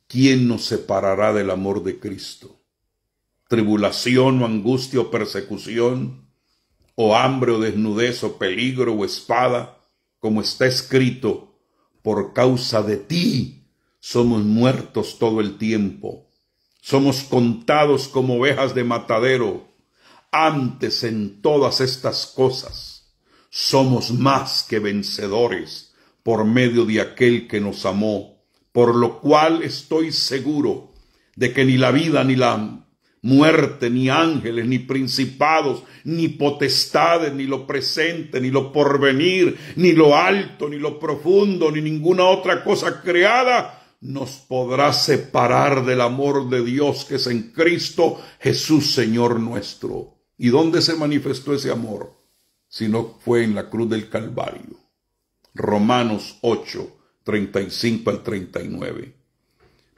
¿quién nos separará del amor de Cristo? ¿Tribulación o angustia o persecución? ¿O hambre o desnudez o peligro o espada? Como está escrito, por causa de ti somos muertos todo el tiempo. Somos contados como ovejas de matadero. Antes en todas estas cosas somos más que vencedores por medio de aquel que nos amó, por lo cual estoy seguro de que ni la vida, ni la muerte, ni ángeles, ni principados, ni potestades, ni lo presente, ni lo porvenir, ni lo alto, ni lo profundo, ni ninguna otra cosa creada nos podrá separar del amor de Dios que es en Cristo Jesús, Señor nuestro. ¿Y dónde se manifestó ese amor? Si no fue en la cruz del Calvario. Romanos 8, 35 al 39.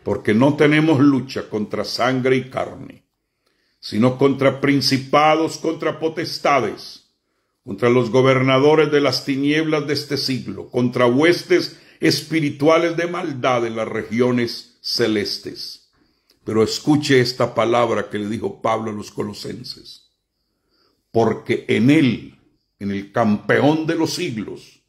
Porque no tenemos lucha contra sangre y carne, sino contra principados, contra potestades, contra los gobernadores de las tinieblas de este siglo, contra huestes espirituales de maldad en las regiones celestes. Pero escuche esta palabra que le dijo Pablo a los colosenses. porque en él, en el campeón de los siglos,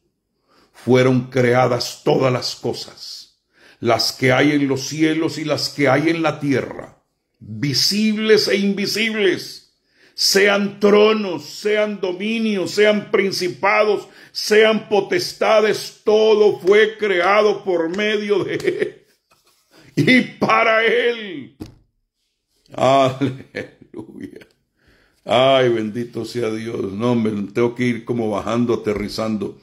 fueron creadas todas las cosas, las que hay en los cielos y las que hay en la tierra, visibles e invisibles, sean tronos, sean dominios, sean principados, sean potestades, todo fue creado por medio de él y para él. Aleluya. Ay, bendito sea Dios. No, me tengo que ir como bajando, aterrizando.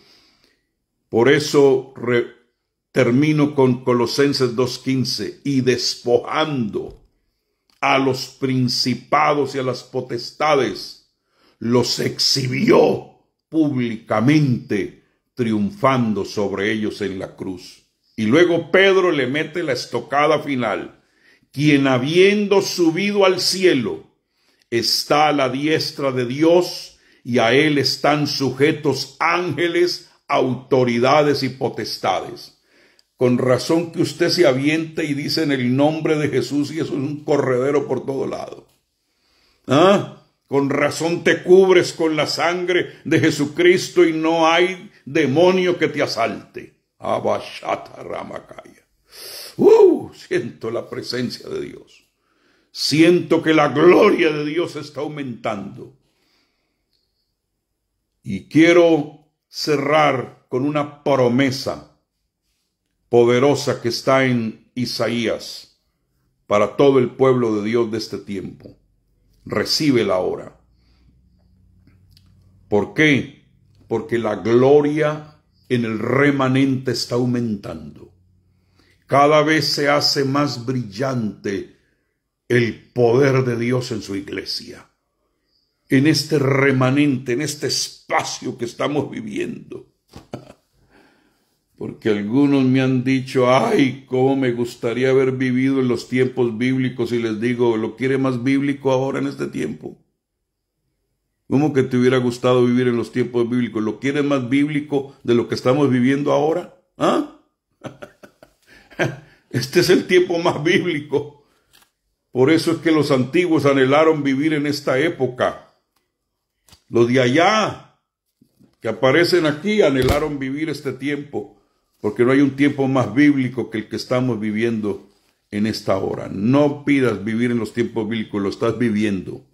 Por eso termino con Colosenses 2:15, y despojando a los principados y a las potestades, los exhibió públicamente, triunfando sobre ellos en la cruz. Y luego Pedro le mete la estocada final, quien habiendo subido al cielo, está a la diestra de Dios, y a él están sujetos ángeles, autoridades y potestades. Con razón que usted se avienta y dice en el nombre de Jesús, y eso es un corredero por todo lado. Con razón te cubres con la sangre de Jesucristo y no hay demonio que te asalte. Siento la presencia de Dios. Siento que la gloria de Dios está aumentando. Y quiero cerrar con una promesa poderosa que está en Isaías para todo el pueblo de Dios de este tiempo. Recíbela ahora. ¿Por qué? Porque la gloria en el remanente está aumentando. Cada vez se hace más brillante el poder de Dios en su iglesia, en este remanente, en este espacio que estamos viviendo. Porque algunos me han dicho, ay, cómo me gustaría haber vivido en los tiempos bíblicos, y les digo, ¿lo quiere más bíblico ahora en este tiempo? ¿Cómo que te hubiera gustado vivir en los tiempos bíblicos? ¿Lo quieres más bíblico de lo que estamos viviendo ahora? Este es el tiempo más bíblico. Por eso es que los antiguos anhelaron vivir en esta época. Los de allá, que aparecen aquí, anhelaron vivir este tiempo, porque no hay un tiempo más bíblico que el que estamos viviendo en esta hora. No pidas vivir en los tiempos bíblicos, lo estás viviendo.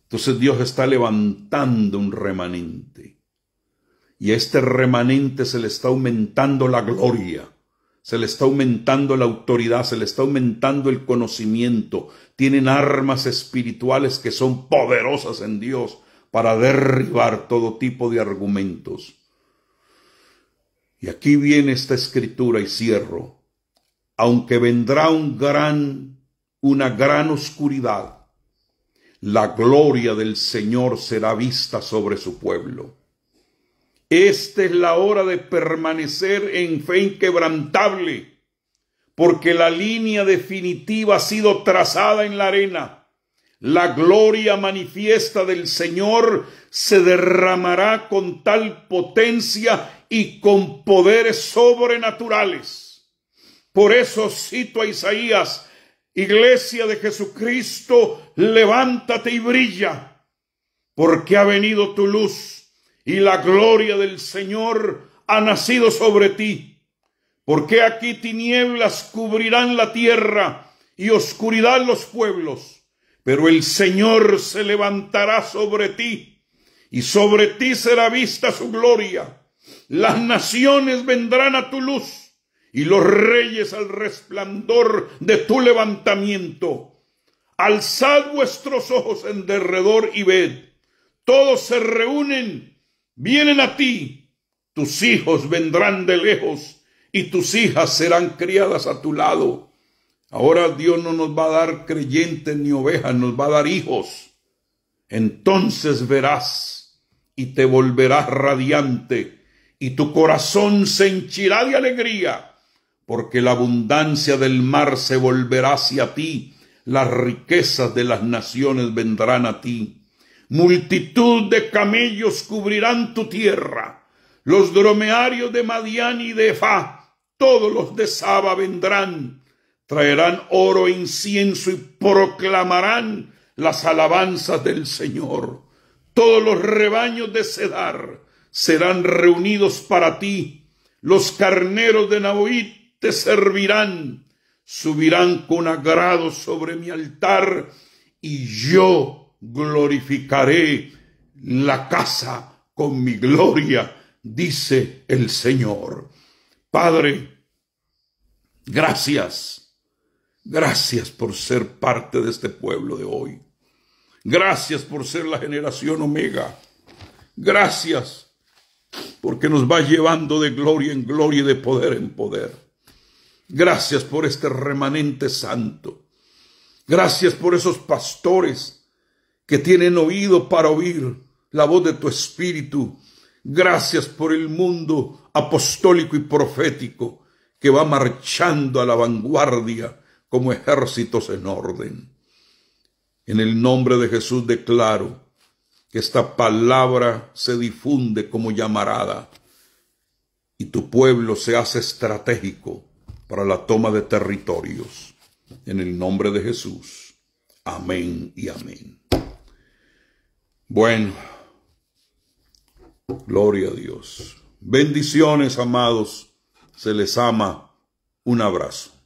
Entonces Dios está levantando un remanente. Y a este remanente se le está aumentando la gloria. Se le está aumentando la autoridad, se le está aumentando el conocimiento. Tienen armas espirituales que son poderosas en Dios para derribar todo tipo de argumentos. Y aquí viene esta escritura y cierro. Aunque vendrá una gran oscuridad, la gloria del Señor será vista sobre su pueblo. Esta es la hora de permanecer en fe inquebrantable, porque la línea definitiva ha sido trazada en la arena. La gloria manifiesta del Señor se derramará con tal potencia y con poderes sobrenaturales. Por eso cito a Isaías: Iglesia de Jesucristo, levántate y brilla, porque ha venido tu luz. Y la gloria del Señor ha nacido sobre ti. Porque aquí tinieblas cubrirán la tierra y oscuridad los pueblos. Pero el Señor se levantará sobre ti, y sobre ti será vista su gloria. Las naciones vendrán a tu luz, y los reyes al resplandor de tu levantamiento. Alzad vuestros ojos en derredor y ved. Todos se reúnen. Vienen a ti, tus hijos vendrán de lejos y tus hijas serán criadas a tu lado. Ahora Dios no nos va a dar creyentes ni ovejas, nos va a dar hijos. Entonces verás y te volverás radiante y tu corazón se henchirá de alegría, porque la abundancia del mar se volverá hacia ti, las riquezas de las naciones vendrán a ti. Multitud de camellos cubrirán tu tierra. Los dromearios de Madián y de Efá, todos los de Saba vendrán. Traerán oro e incienso y proclamarán las alabanzas del Señor. Todos los rebaños de Cedar serán reunidos para ti. Los carneros de Naboit te servirán. Subirán con agrado sobre mi altar y yo glorificaré la casa con mi gloria, dice el Señor. Padre, gracias. Gracias por ser parte de este pueblo de hoy. Gracias por ser la generación Omega. Gracias porque nos va llevando de gloria en gloria y de poder en poder. Gracias por este remanente santo. Gracias por esos pastores que tienen oído para oír la voz de tu Espíritu. Gracias por el mundo apostólico y profético que va marchando a la vanguardia como ejércitos en orden. En el nombre de Jesús declaro que esta palabra se difunde como llamarada y tu pueblo se hace estratégico para la toma de territorios. En el nombre de Jesús. Amén y amén. Bueno, gloria a Dios. Bendiciones, amados. Se les ama. Un abrazo.